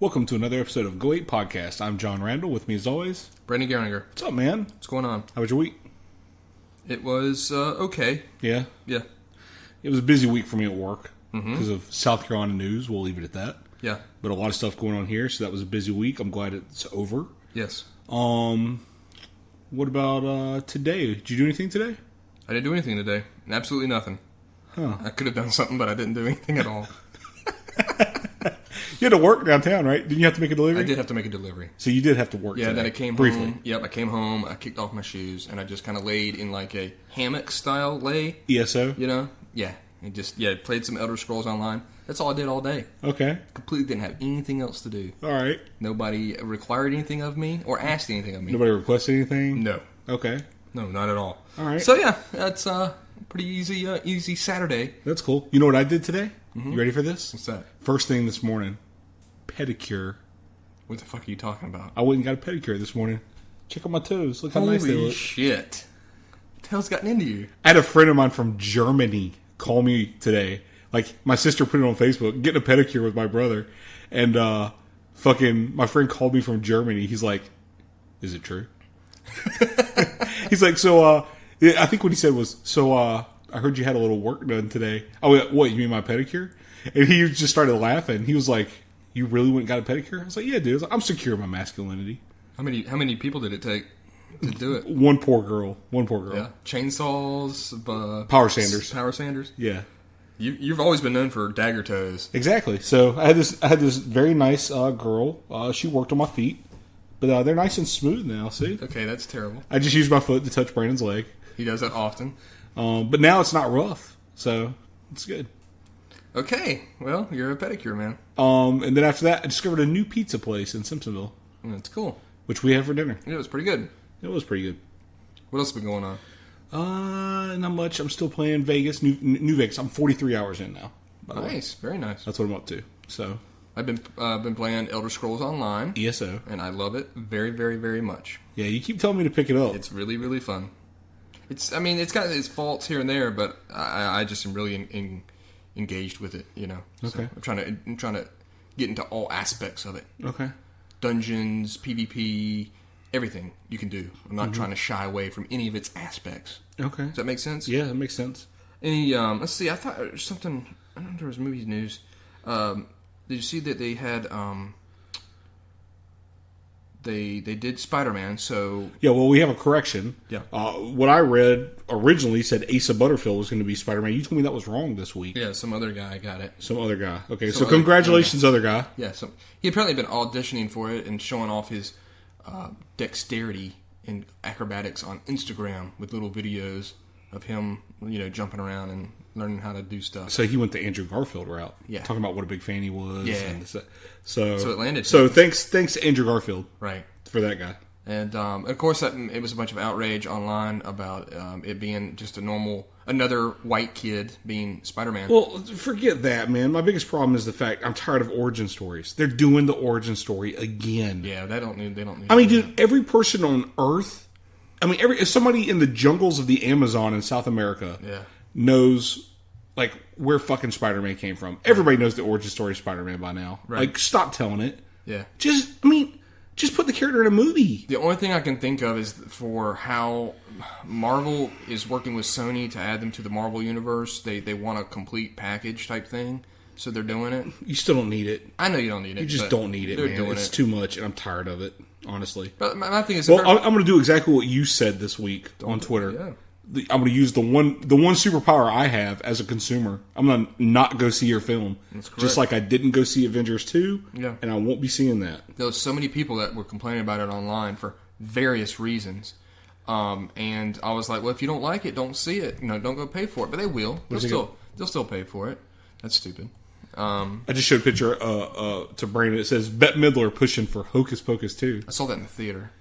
Welcome to another episode of Go 8 Podcast. I'm Jon Randall. With me as always, Brandon Geringer. What's up, man? What's going on? How was your week? It was okay. Yeah? Yeah. It was a busy week for me at work because of South Carolina news. We'll leave it at that. Yeah. But a lot of stuff going on here, so that was a busy week. I'm glad it's over. Yes. What about today? Did you do anything today? I didn't do anything today. Absolutely nothing. Huh. I could have done something, but I didn't do anything at all. You had to work downtown, right? Didn't you have to make a delivery? I did have to make a delivery. So you did have to work Yeah, today, then I came briefly. home. Yep, I came home. I kicked off my shoes, and I just kind of laid in like a hammock-style lay. ESO? You know? Yeah. And just, played some Elder Scrolls Online. That's all I did all day. Okay. Completely didn't have anything else to do. All right. Nobody required anything of me or asked anything of me. Nobody requested anything? No. Okay. No, not at all. All right. So, yeah, that's pretty easy Saturday. That's cool. You know what I did today? You ready for this? What's that? First thing this morning, pedicure. What the fuck are you talking about? I went and got a pedicure this morning. Check out my toes. Look how nice they Holy look. shit. What the hell's gotten into you? I had a friend of mine from Germany call me today. Like, my sister put it on Facebook, getting a pedicure with my brother. And my friend called me from Germany. He's like, is it true? He's like, I think what he said was, I heard you had a little work done today. I went, what, you mean my pedicure? And he just started laughing. He was like, you really went and got a pedicure? I was like, yeah, dude. I was like, I'm secure in my masculinity. How many people did it take to do it? One poor girl. Yeah. Chainsaws, Power sanders. Power sanders. Yeah. You've always been known for dagger toes. Exactly. So I had this very nice girl. She worked on my feet, but they're nice and smooth now. See? Okay, that's terrible. I just used my foot to touch Brandon's leg. He does that often. But now it's not rough, so it's good. Okay, well, you're a pedicure man. And then after that, I discovered a new pizza place in Simpsonville. That's cool. Which we had for dinner. Yeah, it was pretty good. It was pretty good. What else has been going on? Not much. I'm still playing Vegas, New Vegas. I'm 43 hours in now. Nice, very nice. That's what I'm up to. So I've been playing Elder Scrolls Online. ESO. And I love it very, very, very much. Yeah, you keep telling me to pick it up. It's really, really fun. It's got its faults here and there, but I just am really engaged with it, you know. Okay. So I'm trying to get into all aspects of it. Okay. Dungeons, PvP, everything you can do. I'm not trying to shy away from any of its aspects. Okay. Does that make sense? Yeah, that makes sense. Any let's see, I thought there was something, I don't know if there was movies news. Did you see that they had they did Spider-Man, so... Yeah, well, we have a correction. Yeah. What I read originally said Asa Butterfield was going to be Spider-Man. You told me that was wrong this week. Yeah, some other guy got it. Some other guy. Okay, Some so congratulations, other guy. Yeah, so he apparently been auditioning for it and showing off his dexterity in acrobatics on Instagram with little videos of him, jumping around and learning how to do stuff. So he went the Andrew Garfield route. Yeah. Talking about what a big fan he was. Yeah. And So it landed. So thanks to Andrew Garfield. Right. For that guy. And of course, it was a bunch of outrage online about it being just another white kid being Spider-Man. Well, forget that, man. My biggest problem is the fact I'm tired of origin stories. They're doing the origin story again. Yeah, they don't need. I mean, dude, every person on Earth, if somebody in the jungles of the Amazon in South America knows, like, where fucking Spider-Man came from. Everybody knows the origin story of Spider-Man by now. Right. Like, stop telling it. Yeah. Just put the character in a movie. The only thing I can think of is for how Marvel is working with Sony to add them to the Marvel universe. They want a complete package type thing, so they're doing it. You still don't need it. I know you don't need it. You just don't need it, man. Doing It's it. too much, and I'm tired of it, honestly. But my thing is, well, I'm going to do exactly what you said this week on Twitter. Yeah. I'm going to use the one superpower I have as a consumer. I'm going to not go see your film. That's correct. Just like I didn't go see Avengers 2, and I won't be seeing that. There was so many people that were complaining about it online for various reasons. And I was like, well, if you don't like it, don't see it. Don't go pay for it. But they will. They'll still pay for it. That's stupid. I just showed a picture to Brandon. It says Bette Midler pushing for Hocus Pocus 2. I saw that in the theater.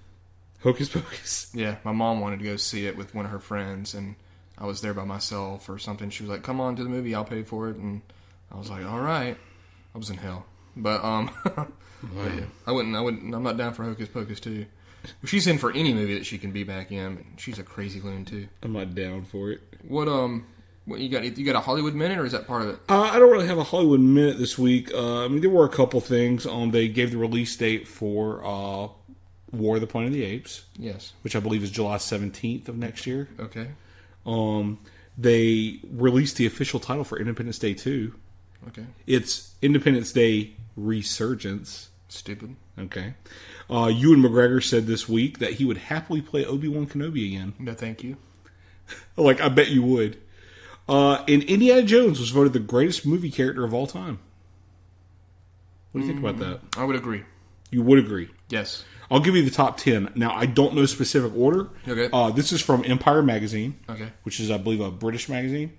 Hocus Pocus? Yeah, my mom wanted to go see it with one of her friends, and I was there by myself or something. She was like, come on to the movie, I'll pay for it. And I was like, all right. I was in hell. But, but yeah, I'm not down for Hocus Pocus 2. She's in for any movie that she can be back in, but she's a crazy loon, too. I'm not down for it. What, What, you got a Hollywood Minute, or is that part of it? I don't really have a Hollywood Minute this week. I mean, there were a couple things. They gave the release date for War of the Planet of the Apes. Yes. Which I believe is July 17th of next year. Okay. They released the official title for Independence Day 2. Okay. It's Independence Day Resurgence. Stupid. Okay. Ewan McGregor said this week that he would happily play Obi-Wan Kenobi again. No, thank you. Like, I bet you would. And Indiana Jones was voted the greatest movie character of all time. What do you think about that? I would agree. You would agree? Yes. I'll give you the top 10. Now, I don't know specific order. Okay. This is from Empire Magazine. Okay. Which is, I believe, a British magazine.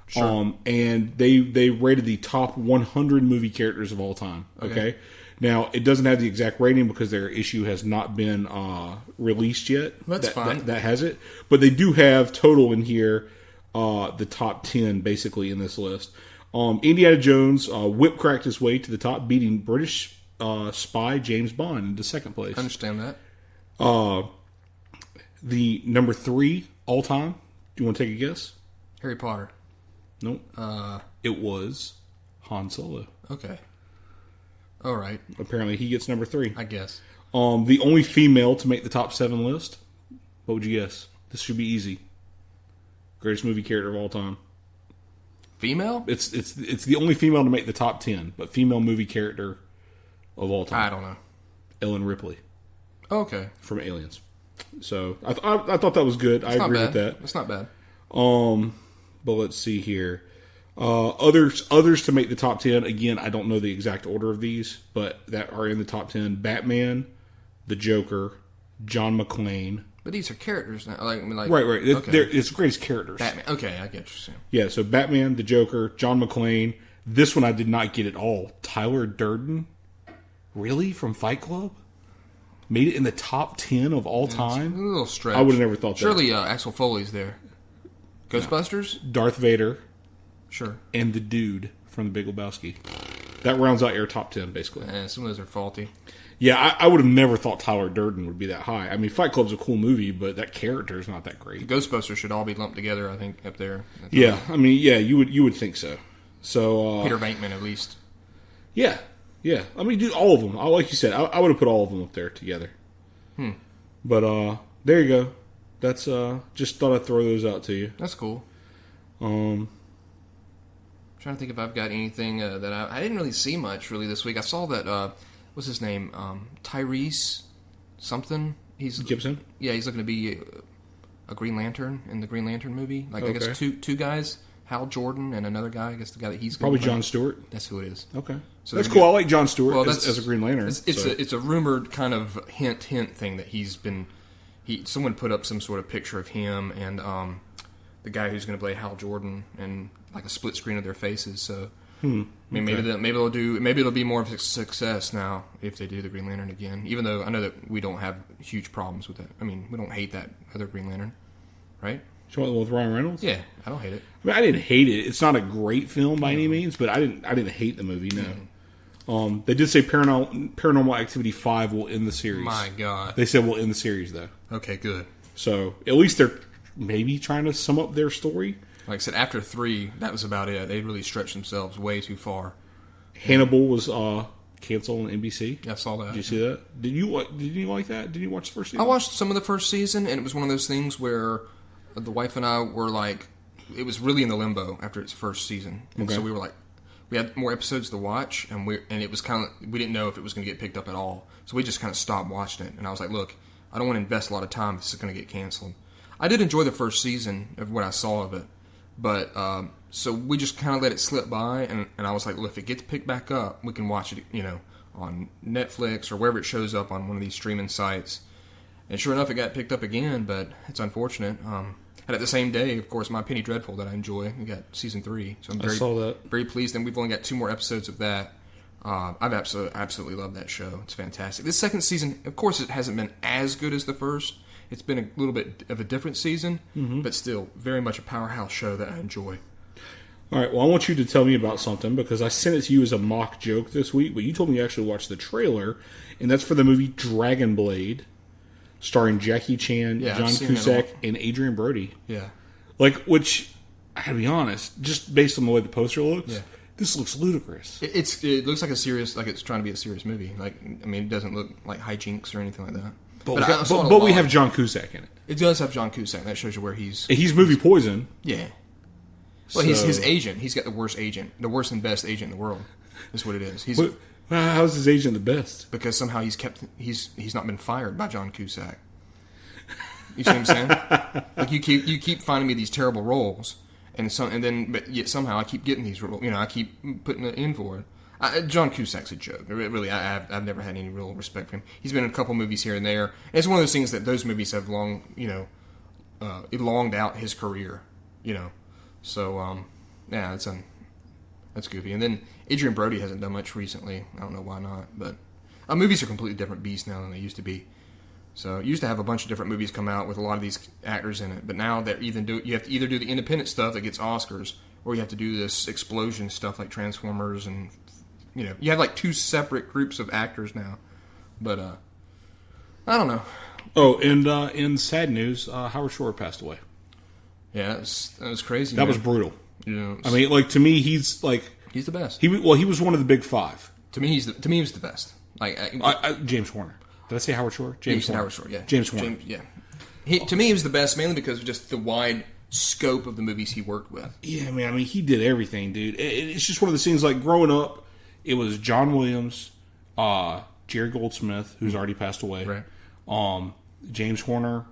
Sure. And they rated the top 100 movie characters of all time. Okay. Now, it doesn't have the exact rating because their issue has not been released yet. That's fine. That has it. But they do have total in here, the top 10 basically in this list. Indiana Jones whip cracked his way to the top, beating British spy James Bond into second place. I understand that. The number 3 all time. Do you want to take a guess? Harry Potter. Nope. It was Han Solo. Okay. All right. Apparently, he gets number 3. I guess. The only female to make the top 7 list. What would you guess? This should be easy. Greatest movie character of all time. Female? It's the only female to make the top 10, but female movie character of all time. I don't know. Ellen Ripley. Okay. From Aliens. So I thought that was good. I agree with that. That's not bad. But let's see here. Others to make the top 10. Again, I don't know the exact order of these, but that are in the top 10. Batman, the Joker, John McClane. But these are characters now. Right. Okay. It's the greatest characters. Batman. Okay, I get what you're saying. Yeah, so Batman, the Joker, John McClane. This one I did not get at all. Tyler Durden. Really? From Fight Club? Made it in the top 10 of all time? It's a little stretch. I would have never thought that. Surely Axel Foley's there. Ghostbusters? Darth Vader. Sure. And the Dude from The Big Lebowski. That rounds out your top 10, basically. Some of those are faulty. Yeah, I would have never thought Tyler Durden would be that high. I mean, Fight Club's a cool movie, but that character is not that great. The Ghostbusters should all be lumped together, I think, up there. Yeah, I mean, yeah, you would think so. So Peter Venkman, at least. Yeah. I mean, dude, all of them. Like you said, I would have put all of them up there together. But there you go. That's just thought I'd throw those out to you. That's cool. Trying to think if I've got anything that I didn't really see much really this week. I saw that what's his name, Tyrese something. He's Gibson. Yeah, he's looking to be a Green Lantern in the Green Lantern movie. Like okay. I guess two guys, Hal Jordan and another guy. I guess the guy that he's probably Jon Stewart. That's who it is. Okay, so that's cool. I like Jon Stewart as a Green Lantern. It's a rumored kind of hint thing that someone put up some sort of picture of him and the guy who's going to play Hal Jordan and like a split screen of their faces. So maybe it'll be more of a success now if they do the Green Lantern again. Even though I know that we don't have huge problems with that. I mean, we don't hate that other Green Lantern, right? With Ryan Reynolds? Yeah, I don't hate it. I mean, I didn't hate it. It's not a great film by any means, but I didn't hate the movie. No. They did say Paranormal Activity 5 will end the series. My God. They said we'll end the series though. Okay, good. So at least they're maybe trying to sum up their story. Like I said, after 3, that was about it. They really stretched themselves way too far. Hannibal was canceled on NBC. Yeah, I saw that. Did you see that? Did you like that? Did you watch the first season? I watched some of the first season, and it was one of those things where the wife and I were like, it was really in the limbo after its first season. And so we were like, we had more episodes to watch, and it was kind of, we didn't know if it was going to get picked up at all. So we just kind of stopped watching it. And I was like, look, I don't want to invest a lot of time if this is going to get canceled. I did enjoy the first season of what I saw of it. But, so we just kind of let it slip by, and I was like, look, if it gets picked back up, we can watch it, on Netflix or wherever it shows up on one of these streaming sites. And sure enough, it got picked up again, but it's unfortunate. And at the same day, of course, My Penny Dreadful that I enjoy, we got season 3. So I'm I saw that. Very pleased, and we've only got 2 more episodes of that. I've absolutely loved that show. It's fantastic. This second season, of course, it hasn't been as good as the first. It's been a little bit of a different season, but still very much a powerhouse show that I enjoy. All right, well, I want you to tell me about something because I sent it to you as a mock joke this week, but you told me you actually watched the trailer, and that's for the movie Dragon Blade, starring Jackie Chan, John Cusack, and Adrian Brody. Yeah. Which I gotta be honest, just based on the way the poster looks, Yeah. this looks ludicrous. It looks like it's trying to be a serious movie. Like, I mean, it doesn't look like hijinks or anything like that. But we have John Cusack in it. It does have John Cusack. That shows you where he's movie poison. Yeah. Well, he's his agent. He's got the worst agent, the worst and best agent in the world. That's what it is. How's his agent the best? Because somehow he's not been fired by John Cusack. You see what I'm saying? Like you keep finding me these terrible roles, but yet somehow I keep getting these roles. You know, I keep putting it in for it. John Cusack's a joke. Really, I've never had any real respect for him. He's been in a couple movies here and there. And it's one of those things that those movies have elonged out his career. You know, so yeah, that's goofy. And then Adrian Brody hasn't done much recently. I don't know why not, but movies are a completely different beast now than they used to be. So you used to have a bunch of different movies come out with a lot of these actors in it, but now you have to either do the independent stuff that gets Oscars, or you have to do this explosion stuff like Transformers, and you have like two separate groups of actors now. But I don't know. Oh, and in sad news, Howard Shore passed away. Yeah, that was crazy. That was brutal. You I mean, like to me, he's the best. He was one of the big five. To me, he was the best. Like James Horner. Did I say Howard Shore? James Horner. Howard Shore, yeah. James Horner. To me, he was the best, mainly because of just the wide scope of the movies he worked with. Yeah, man. I mean, he did everything, dude. It's just one of those things. Like growing up, it was John Williams, Jerry Goldsmith, who's already passed away, right. James Horner,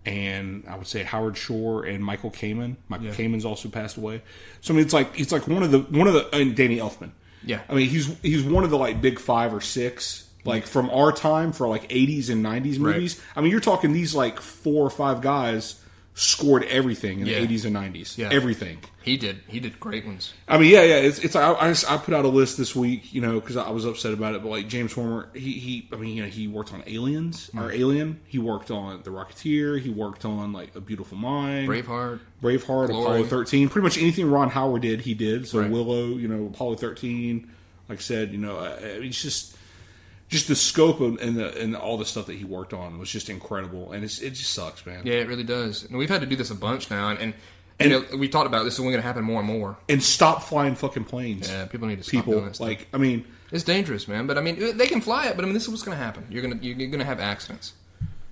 and I would say Howard Shore and Michael Kamen. Michael Kamen's also passed away. So I mean, it's like one of the and Danny Elfman. Yeah, I mean, he's one of the like big 5 or 6. Like, from our time, for, like, 80s and 90s movies. Right. I mean, you're talking these, like, 4 or 5 guys scored everything in the 80s and 90s. Yeah. Everything. He did great ones. I mean, yeah. It's I put out a list this week, because I was upset about it. But, like, James Horner, he worked on Aliens, or Alien. He worked on The Rocketeer. He worked on, like, A Beautiful Mind. Braveheart, Glory. Apollo 13. Pretty much anything Ron Howard did, he did. So, right. Willow, Apollo 13. Like I said, it's just the scope and all the stuff that he worked on was just incredible, and it just sucks, man. Yeah, it really does. And we've had to do this a bunch now, and we talked about this is going to happen more and more. And stop flying fucking planes. Yeah, people need to stop doing this. Like, I mean, it's dangerous, man. But I mean, they can fly it. But I mean, this is what's going to happen. You're gonna have accidents,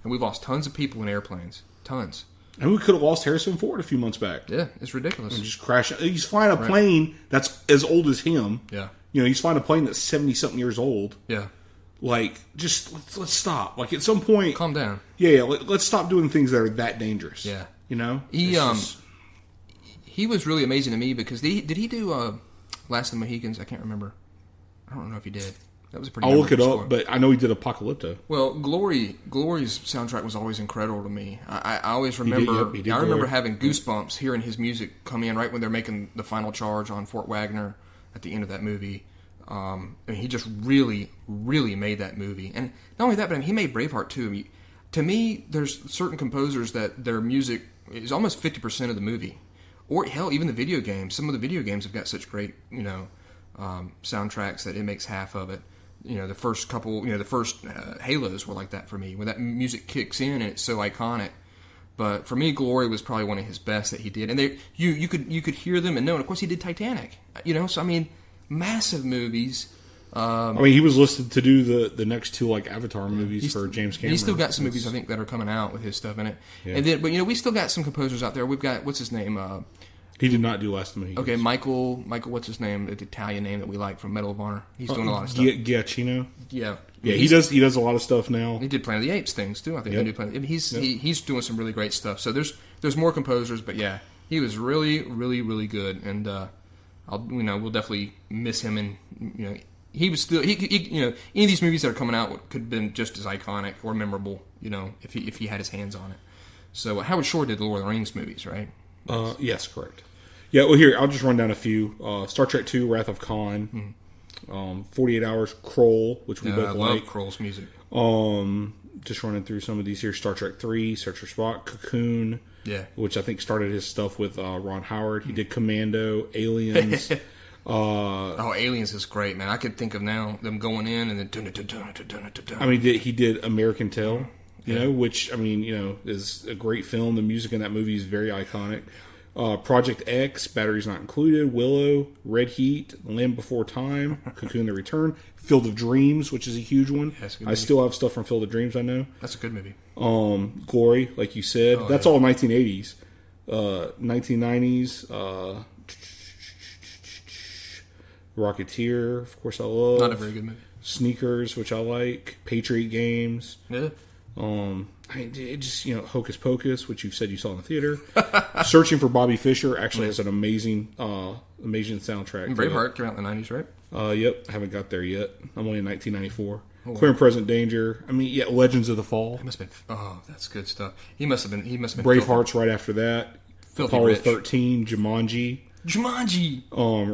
and we've lost tons of people in airplanes, tons. And we could have lost Harrison Ford a few months back. Yeah, it's ridiculous. And just crashing. He's flying a plane that's as old as him. Yeah, he's flying a plane that's 70-something years old. Yeah. Like, just let's stop. Like, at some point, calm down. Yeah. Let's stop doing things that are that dangerous. Yeah, He was really amazing to me because did he do Last of the Mohicans? I can't remember. I don't know if he did. That was a pretty. I'll look it up, score. but I know he did Apocalypto. Well, Glory's soundtrack was always incredible to me. I always remember. He did I remember Glory. having goosebumps hearing his music come in right when they're making the final charge on Fort Wagner at the end of that movie. I mean, he just really, really made that movie. And not only that, but I mean, he made Braveheart too. I mean, to me, there's certain composers that their music is almost 50% of the movie. Or, hell, even the video games. Some of the video games have got such great, soundtracks that it makes half of it. The first couple, the first Halos were like that for me. When that music kicks in and it's so iconic. But for me, Glory was probably one of his best that he did. And you could hear them and know. And, of course, he did Titanic. So, I mean... massive movies. I mean, he was listed to do the next 2 like Avatar movies for James Cameron. He's still got some movies I think that are coming out with his stuff in it. Yeah. And then, but we still got some composers out there. We've got what's his name? He did not do Last of the Mohicans. Okay, Michael. What's his name? The Italian name that we like from Medal of Honor. He's doing a lot of stuff. Giacchino. Yeah. Yeah, he does a lot of stuff now. He did Planet of the Apes things too. I think he did Planet. He's doing some really great stuff. So there's more composers, but yeah, he was really, really, really good and. We'll definitely miss him, and he was still any of these movies that are coming out could have been just as iconic or memorable, if he had his hands on it. So Howard Shore did the Lord of the Rings movies, right? Yes, correct. Yeah, well, here I'll just run down a few. Star Trek II: Wrath of Khan, 48 Hours, Kroll, which we both like. I love Kroll's music. Just running through some of these here: Star Trek III, Search for Spock, Cocoon. Yeah, which I think started his stuff with Ron Howard. He did Commando, Aliens. Aliens is great, man. I could think of now them going in and then. I mean, he did American Tail, which I mean, is a great film. The music in that movie is very iconic. Project X, batteries not included. Willow, Red Heat, Land Before Time, Cocoon: The Return, Field of Dreams, which is a huge one. That's a good I movie. still have stuff from Field of Dreams, I know. That's a good movie. Glory, like you said. That's all 1980s. 1990s, Rocketeer, of course I love. Not a very good movie. Sneakers, which I like. Patriot Games. Yeah. Hocus Pocus, which you've said you saw in the theater. Searching for Bobby Fischer actually has an amazing soundtrack. And Braveheart came out in the 90s, right? Yep, haven't got there yet. I'm only in 1994. Clear and Present Danger. Legends of the Fall. He must have been. Oh, that's good stuff. He must have been. Braveheart's right after that. Filthy Apollo rich. 13, Jumanji,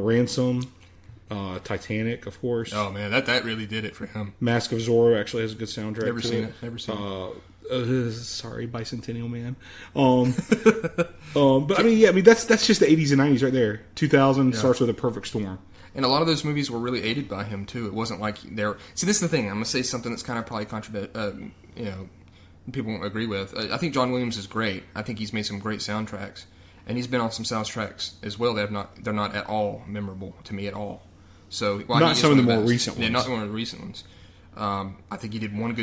Ransom. Titanic, of course. Oh man, that really did it for him. Mask of Zorro actually has a good soundtrack. Never to seen it. Never seen it. Sorry, Bicentennial Man. But that's just the 80s and 90s right there. 2000 starts with A Perfect Storm. And a lot of those movies were really aided by him too. It wasn't like they're. See, this is the thing. I'm gonna say something that's kind of probably people won't agree with. I think John Williams is great. I think he's made some great soundtracks, and he's been on some soundtracks as well. They're not at all memorable to me at all. So not some of the more recent ones. Yeah, not one of the recent ones. I think he did one or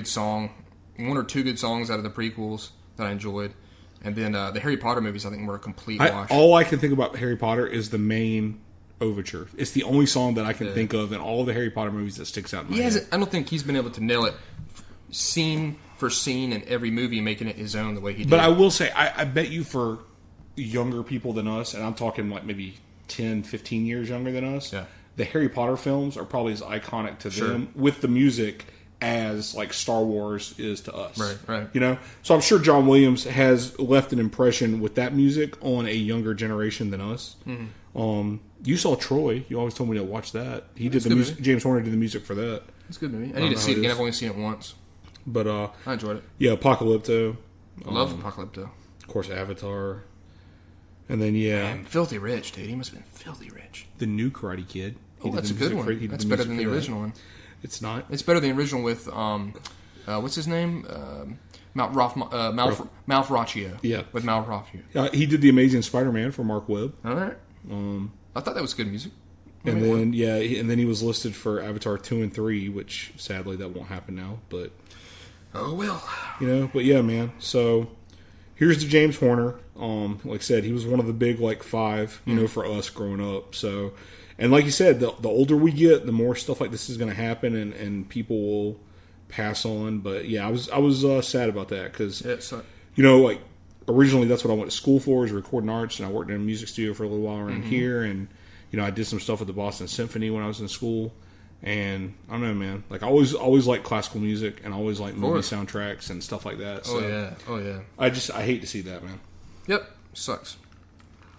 two good songs out of the prequels that I enjoyed, and then the Harry Potter movies I think were a complete wash. All I can think about Harry Potter is the main overture. It's the only song that I can think of in all the Harry Potter movies that sticks out in my head. I don't think he's been able to nail it scene for scene in every movie, making it his own the way he did. But I will say, I bet you for younger people than us, and I'm talking like maybe 10, 15 years younger than us, the Harry Potter films are probably as iconic to them with the music as like Star Wars is to us. Right. So I'm sure John Williams has left an impression with that music on a younger generation than us. Mm-hmm. You saw Troy. You always told me to watch that. He did the music. James Horner did the music for that. It's a good movie. I need to see it again. I've only seen it once. But I enjoyed it. Yeah, Apocalypto. I love Apocalypto. Of course, Avatar. And then Man, filthy rich, dude. He must have been filthy rich. The new Karate Kid. That's a good one. That's better than the original one. It's not. It's better than the original with what's his name? Malfraccio. Yeah, with Malfraccio. He did the Amazing Spider-Man for Mark Webb. All right. I thought that was good music. And then he was listed for Avatar 2 and 3, which sadly that won't happen now. But oh well. But yeah, man. So here's the James Horner. Like I said, he was one of the big five, for us growing up. So, and like you said, the older we get, the more stuff like this is going to happen, and people will pass on. But yeah, I was sad about that because originally that's what I went to school for, is recording arts, and I worked in a music studio for a little while around here, and I did some stuff with the Boston Symphony when I was in school. And I don't know, man. I always liked classical music, and always liked movie soundtracks and stuff like that. So Oh yeah. I hate to see that, man. Yep, sucks.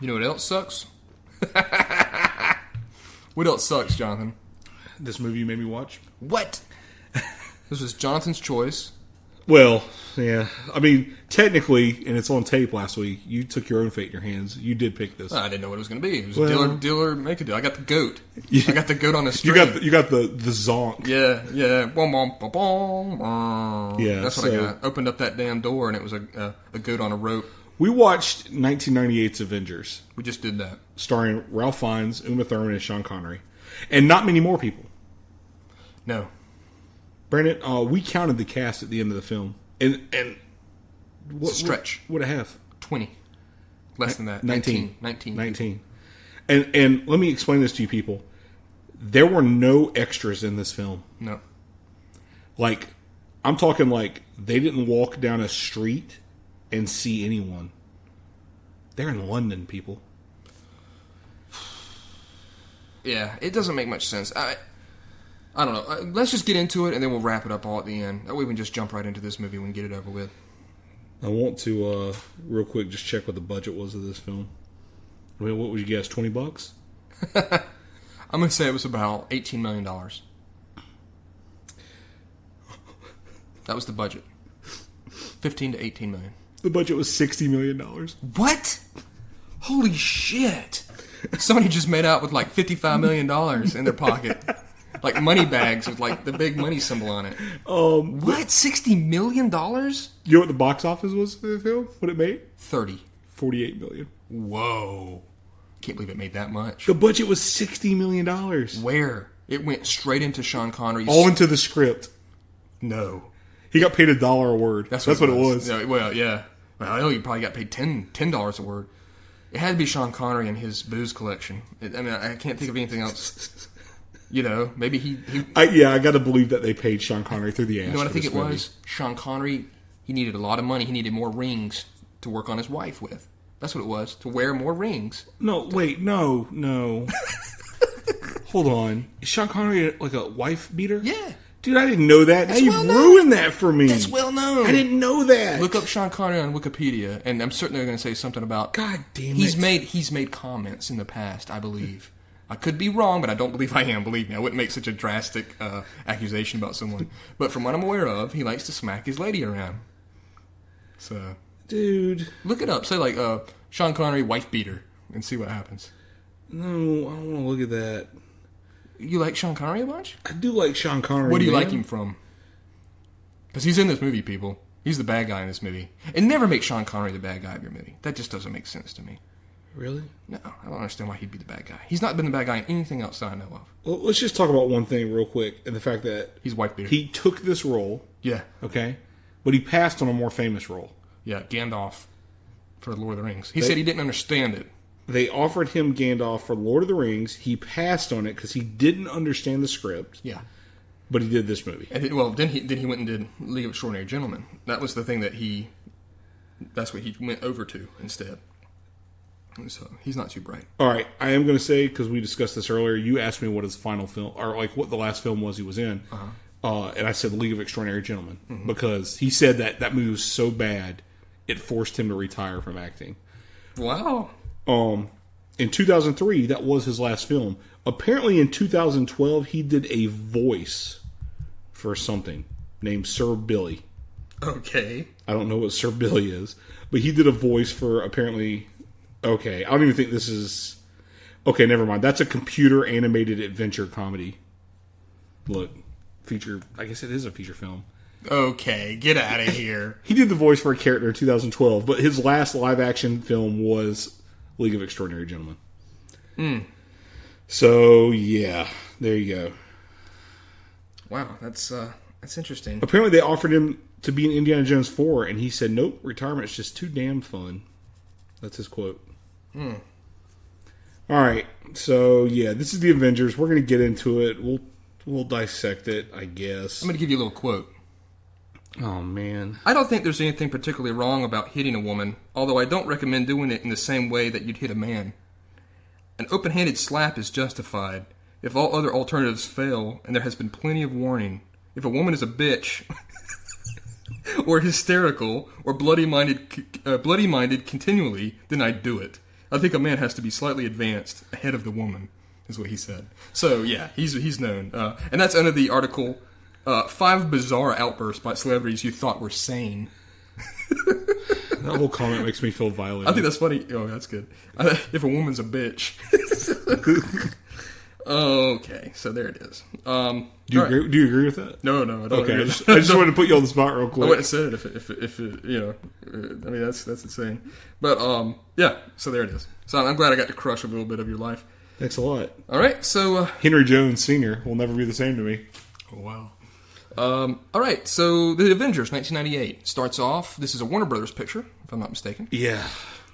You know what else sucks? What else sucks, Jonathan? This movie you made me watch. What? This was Jonathan's choice. Well, yeah. Technically, and it's on tape last week, you took your own fate in your hands. You did pick this. I didn't know what it was going to be. It was a deal or make a deal. I got the goat. I got the goat on a string. You got the zonk. Yeah. Boom, boom, boom, boom. Yeah, that's what I got. Opened up that damn door, and it was a goat on a rope. We watched 1998's Avengers. We just did that. Starring Ralph Fiennes, Uma Thurman, and Sean Connery. And not many more people. No. Brandon, we counted the cast at the end of the film. And it's a stretch. What I have? 20. Less than that. 19. 19. And let me explain this to you people. There were no extras in this film. No. I'm talking they didn't walk down a street and see anyone. They're in London, people. Yeah, it doesn't make much sense. I don't know. Let's just get into it, and then we'll wrap it up all at the end. That way we can just jump right into this movie and get it over with. I want to, real quick, just check what the budget was of this film. What would you guess, $20? I'm going to say it was about $18 million. That was the budget. 15 to 18 million. The budget was $60 million. What? Holy shit. Somebody just made out with $55 million in their pocket. Money bags with the big money symbol on it. What? $60 million? You know what the box office was for the film? What it made? 30. $48 million. Whoa. Can't believe it made that much. The budget was $60 million. Where? It went straight into Sean Connery's... All into the script. No. He got paid $1 a word. That's what it was. Yeah, well, yeah. Well, I know he probably got paid $10 a word. It had to be Sean Connery and his booze collection. I can't think of anything else. Maybe he I got to believe that they paid Sean Connery through the ass. You know what I think it was? Sean Connery, he needed a lot of money. He needed more rings to work on his wife with. That's what it was. To wear more rings. No. Hold on. Is Sean Connery like a wife beater? Yeah. Dude, I didn't know that. Now you've ruined that for me. That's well known. I didn't know that. Look up Sean Connery on Wikipedia, and I'm certain they're going to say something about... God damn it. He's made comments in the past, I believe. I could be wrong, but I don't believe I am. Believe me, I wouldn't make such a drastic accusation about someone. But from what I'm aware of, he likes to smack his lady around. So... Dude. Look it up. Say, like, Sean Connery wife beater, and see what happens. No, I don't want to look at that. You like Sean Connery a bunch? I do like Sean Connery. What do you like him from? Because he's in this movie, people. He's the bad guy in this movie. And never make Sean Connery the bad guy of your movie. That just doesn't make sense to me. Really? No, I don't understand why he'd be the bad guy. He's not been the bad guy in anything else that I know of. Well, let's just talk about one thing real quick, and the fact that... He's wife beater. He took this role. Yeah. Okay? But he passed on a more famous role. Yeah, Gandalf for The Lord of the Rings. He said he didn't understand it. They offered him Gandalf for Lord of the Rings. He passed on it because he didn't understand the script. Yeah. But he did this movie. And then he went and did League of Extraordinary Gentlemen. That was the thing that's what he went over to instead. And so he's not too bright. All right, I am going to say, because we discussed this earlier, you asked me what his final film, or like what the last film was he was in. And I said League of Extraordinary Gentlemen. Mm-hmm. Because he said that movie was so bad, it forced him to retire from acting. Wow. In 2003, that was his last film. Apparently in 2012, he did a voice for something named Sir Billy. Okay. I don't know what Sir Billy is, but he did a voice for apparently... Okay, I don't even think this is... Okay, never mind. That's a computer animated adventure comedy. Look, feature... I guess it is a feature film. Okay, get out of here. He did the voice for a character in 2012, but his last live action film was League of Extraordinary Gentlemen. So, yeah, there you go. Wow, that's interesting. Apparently they offered him to be in Indiana Jones 4, and he said, nope, retirement's just too damn fun. That's his quote. All right, so, yeah, this is the Avengers. We're going to get into it. We'll dissect it, I guess. I'm going to give you a little quote. Oh, man. I don't think there's anything particularly wrong about hitting a woman, although I don't recommend doing it in the same way that you'd hit a man. An open-handed slap is justified if all other alternatives fail and there has been plenty of warning. If a woman is a bitch, or hysterical, or bloody-minded continually, then I'd do it. I think a man has to be slightly advanced ahead of the woman, is what he said. So, yeah, he's known. And that's under the article... 5 bizarre outbursts by celebrities you thought were sane. That whole comment makes me feel violated. I think that's funny. Oh, that's good. If a woman's a bitch. Okay, so there it is. Do you agree with that? No, I don't. Okay, I just wanted to put you on the spot real quick. I wouldn't have said it if I mean, that's insane. But, yeah, so there it is. So I'm glad I got to crush a little bit of your life. Thanks a lot. All right, so... Henry Jones Sr. will never be the same to me. Oh, wow. All right, so The Avengers, 1998. Starts off, this is a Warner Brothers picture, if I'm not mistaken. Yeah.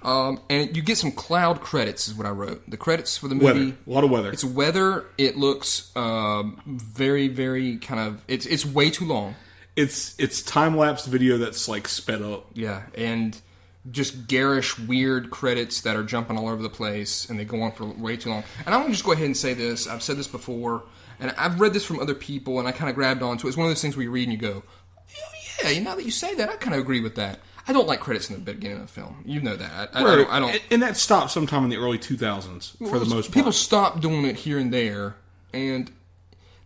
And you get some cloud credits, is what I wrote. The credits for the movie. Weather. A lot of weather. It's weather. It looks very, very kind of... It's way too long. It's time-lapse video that's, like, sped up. Yeah, and just garish, weird credits that are jumping all over the place, and they go on for way too long. And I'm going to just go ahead and say this. I've said this before... And I've read this from other people, and I kind of grabbed onto it. It's one of those things where you read and you go, oh, yeah, now that you say that, I kind of agree with that. I don't like credits in the beginning of the film. You know that. I don't. And that stopped sometime in the early 2000s, for the most part. People stopped doing it here and there, and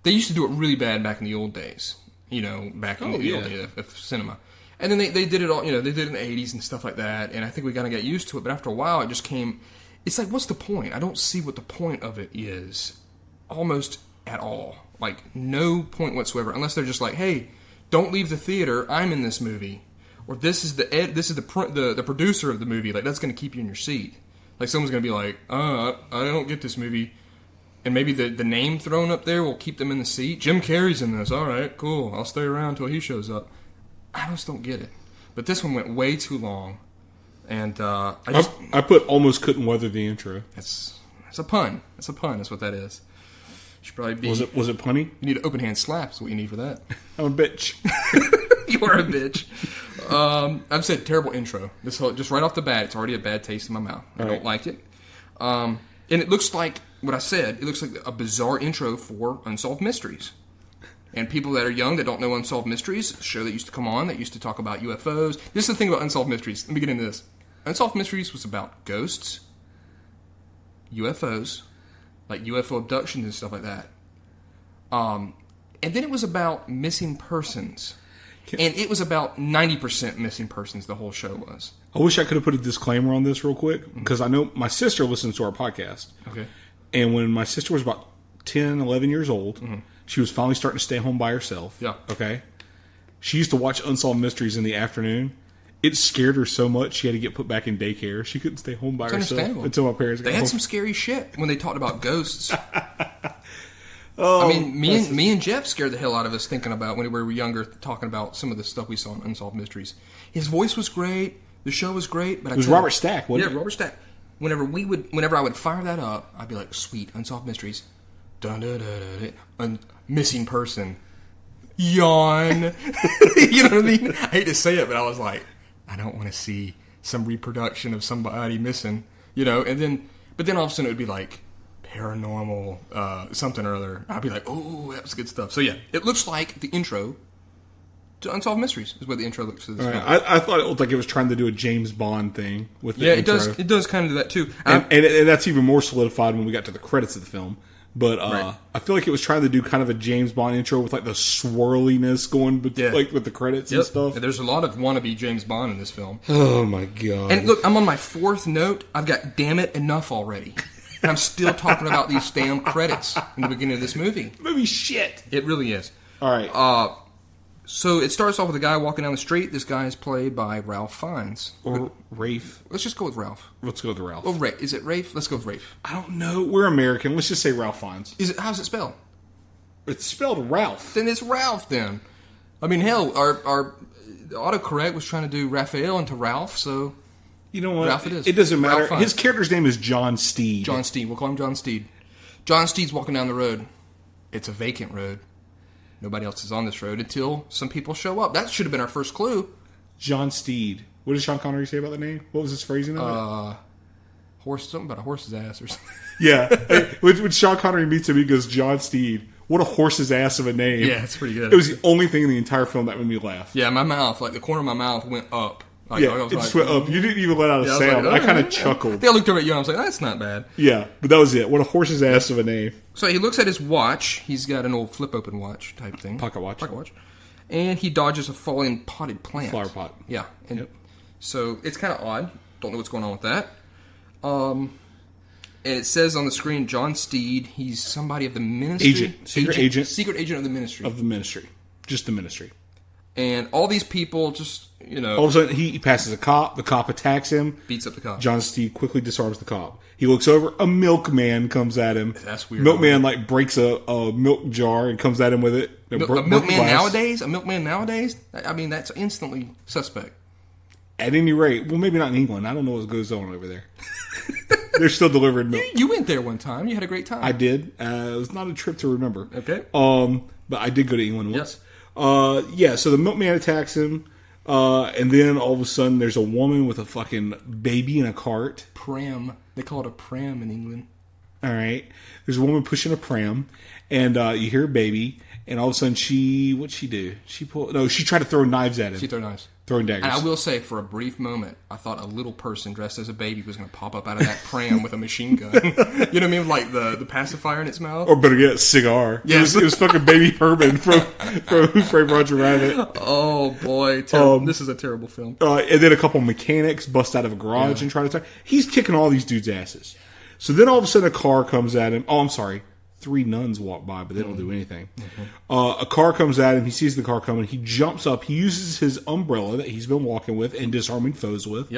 they used to do it really bad back in the old days. Back in the old days of cinema. And then they did it all, they did it in the 80s and stuff like that, and I think we kind of got used to it. But after a while, it just came... It's like, what's the point? I don't see what the point of it is. Almost... at all. Like, no point whatsoever. Unless they're just like, hey, don't leave the theater, I'm in this movie. or this is the producer of the movie. Like, that's going to keep you in your seat. Like, someone's going to be like, I don't get this movie. And maybe the name thrown up there will keep them in the seat. Jim Carrey's in this. All right, cool. I'll stay around until he shows up. I just don't get it. But this one went way too long. And I put almost couldn't weather the intro. It's a pun. It's a pun. That's what that is. Should probably be. Was it punny? You need an open hand slap. Is what you need for that. I'm a bitch. You are a bitch. I've said terrible intro. This whole, just right off the bat, it's already a bad taste in my mouth. I don't like it. And it looks like what I said. It looks like a bizarre intro for Unsolved Mysteries. And people that are young that don't know Unsolved Mysteries, a show that used to come on that used to talk about UFOs. This is the thing about Unsolved Mysteries. Let me get into this. Unsolved Mysteries was about ghosts, UFOs, like UFO abductions and stuff like that. And then it was about missing persons. And it was about 90% missing persons, the whole show was. I wish I could have put a disclaimer on this real quick, because I know my sister listens to our podcast. Okay. And when my sister was about 10, 11 years old, she was finally starting to stay home by herself. Yeah. Okay. She used to watch Unsolved Mysteries in the afternoon. It scared her so much she had to get put back in daycare. She couldn't stay home by herself until my parents got home. They had some scary shit when they talked about ghosts. I mean, me and Jeff scared the hell out of us thinking about when we were younger, talking about some of the stuff we saw in Unsolved Mysteries. His voice was great. The show was great. But it was Robert Stack, wasn't it? Yeah, Robert Stack. Whenever I would fire that up, I'd be like, sweet, Unsolved Mysteries. Dun, dun, dun, dun, dun. Missing person. Yawn. You know what I mean? I hate to say it, but I was like, I don't want to see some reproduction of somebody missing. You know, but then all of a sudden it would be like, paranormal, something or other. I'd be like, oh, that was good stuff. So yeah, it looks like the intro to Unsolved Mysteries is what the intro looks to this film. I thought it looked like it was trying to do a James Bond thing with the intro. It does kind of do that too. And that's even more solidified when we got to the credits of the film. But I feel like it was trying to do kind of a James Bond intro with like the swirliness going like with the credits and stuff. And there's a lot of wannabe James Bond in this film. Oh my god. And look, I'm on my fourth note. I've got damn it enough already. And I'm still talking about these damn credits in the beginning of this movie. Movie shit. It really is. All right. So it starts off with a guy walking down the street. This guy is played by Ralph Fiennes. Or Rafe. Let's just go with Ralph. Let's go with Ralph. Oh, Rafe. Is it Rafe? Let's go with Rafe. I don't know. We're American. Let's just say Ralph Fiennes. How's it spelled? It's spelled Ralph. Then it's Ralph then. I mean, hell, our autocorrect was trying to do Raphael into Ralph, so... You know what? Ralph it is. It doesn't matter. His character's name is John Steed. John Steed. We'll call him John Steed. John Steed's walking down the road. It's a vacant road. Nobody else is on this road until some people show up. That should have been our first clue. John Steed. What did Sean Connery say about the name? What was his phrasing of it? Something about a horse's ass or something. Yeah. When Sean Connery meets him, he goes, John Steed. What a horse's ass of a name. Yeah, it's pretty good. It was the only thing in the entire film that made me laugh. Yeah, my mouth, like the corner of my mouth went up. Like, it just went up. You didn't even let out a sound. I kind of chuckled. I looked over at you and I was like, that's not bad. Yeah, but that was it. What a horse's ass of a name. So he looks at his watch. He's got an old flip-open watch type thing. Pocket watch. And he dodges a falling potted plant. Flower pot. Yeah. And so it's kind of odd. Don't know what's going on with that. And it says on the screen, John Steed. He's somebody of the ministry. Secret agent. Secret agent of the ministry. Of the ministry. Just the ministry. And all these people just, you know... All of a sudden, he passes a cop. The cop attacks him. Beats up the cop. John Steed quickly disarms the cop. He looks over. A milkman comes at him. That's weird. Milkman, breaks a milk jar and comes at him with it. A milkman nowadays? A milkman nowadays? I mean, that's instantly suspect. At any rate, well, maybe not in England. I don't know what goes on over there. They're still delivering milk. You went there one time. You had a great time. I did. It was not a trip to remember. Okay. But I did go to England once. So the milkman attacks him, and then all of a sudden there's a woman with a fucking baby in a cart. Pram. They call it a pram in England. All right. There's a woman pushing a pram, and you hear a baby, and all of a sudden what'd she do? She tried to throw knives at him. She threw knives. Throwing daggers. And I will say, for a brief moment, I thought a little person dressed as a baby was going to pop up out of that pram with a machine gun. You know what I mean? Like the pacifier in its mouth. Or better yet, cigar. Yes. It was fucking Baby Herman from Who Framed Roger Rabbit. Oh, boy. This is a terrible film. And then a couple mechanics bust out of a garage and try to attack. He's kicking all these dudes' asses. So then all of a sudden a car comes at him. Oh, I'm sorry. 3 nuns walk by, but they don't do anything. A car comes at him. He sees the car coming. He jumps up. He uses his umbrella that he's been walking with and disarming foes with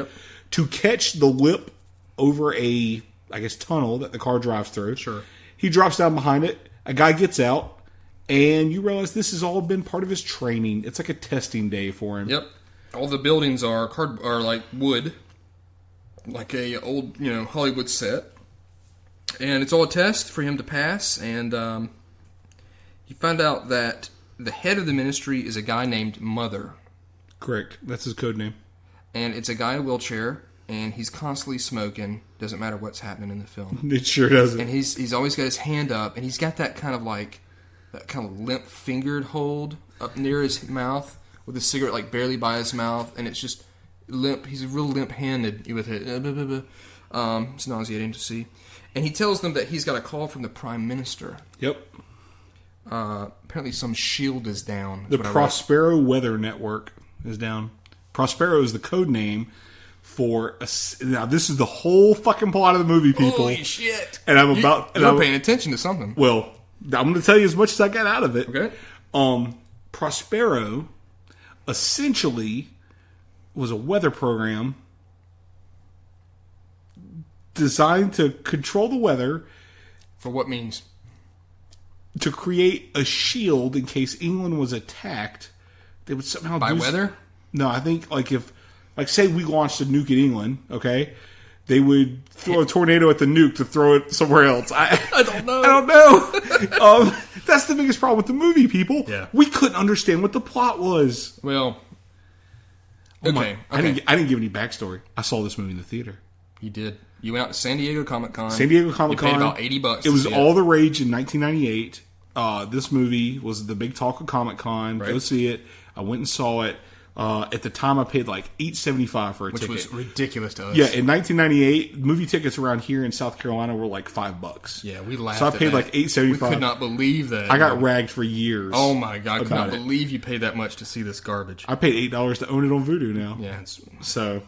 to catch the lip over a, I guess, tunnel that the car drives through. Sure. He drops down behind it. A guy gets out, and you realize this has all been part of his training. It's like a testing day for him. Yep. All the buildings are like wood, like a old Hollywood set, and it's all a test for him to pass. And you find out that the head of the ministry is a guy named Mother. Correct. That's his code name. And it's a guy in a wheelchair, and he's constantly smoking. Doesn't matter what's happening in the film. It sure doesn't. And he's always got his hand up, and he's got that kind of limp fingered hold up near his mouth, with a cigarette like barely by his mouth, and it's just limp. He's real limp-handed with it. It's nauseating to see. And he tells them that he's got a call from the Prime Minister. Yep. Apparently some shield is down. The Prospero Weather Network is down. Prospero is the code name for... Now, this is the whole fucking plot of the movie, people. Holy shit. And I'm about... You're paying attention to something. Well, I'm going to tell you as much as I got out of it. Okay. Prospero... essentially was a weather program designed to control the weather. For what means? To create a shield in case England was attacked. They would somehow By weather? No, I think say we launched a nuke at England, okay? They would throw a tornado at the nuke to throw it somewhere else. I don't know. I don't know. That's the biggest problem with the movie, people. Yeah. We couldn't understand what the plot was. Well, okay. I didn't give any backstory. I saw this movie in the theater. You did. You went out to San Diego Comic-Con. San Diego Comic-Con. You paid about $80. It was all the rage in 1998. This movie was the big talk of Comic-Con. Right. Go see it. I went and saw it. At the time, I paid like $8.75 for a ticket. Which was ridiculous to us. Yeah, in 1998, movie tickets around here in South Carolina were like $5. Yeah, we laughed. So I paid like $8.75. We could not believe that. I got ragged for years. Oh my god! I could not it. believe you paid that much to see this garbage. I paid $8 to own it on Vudu now. Yeah, so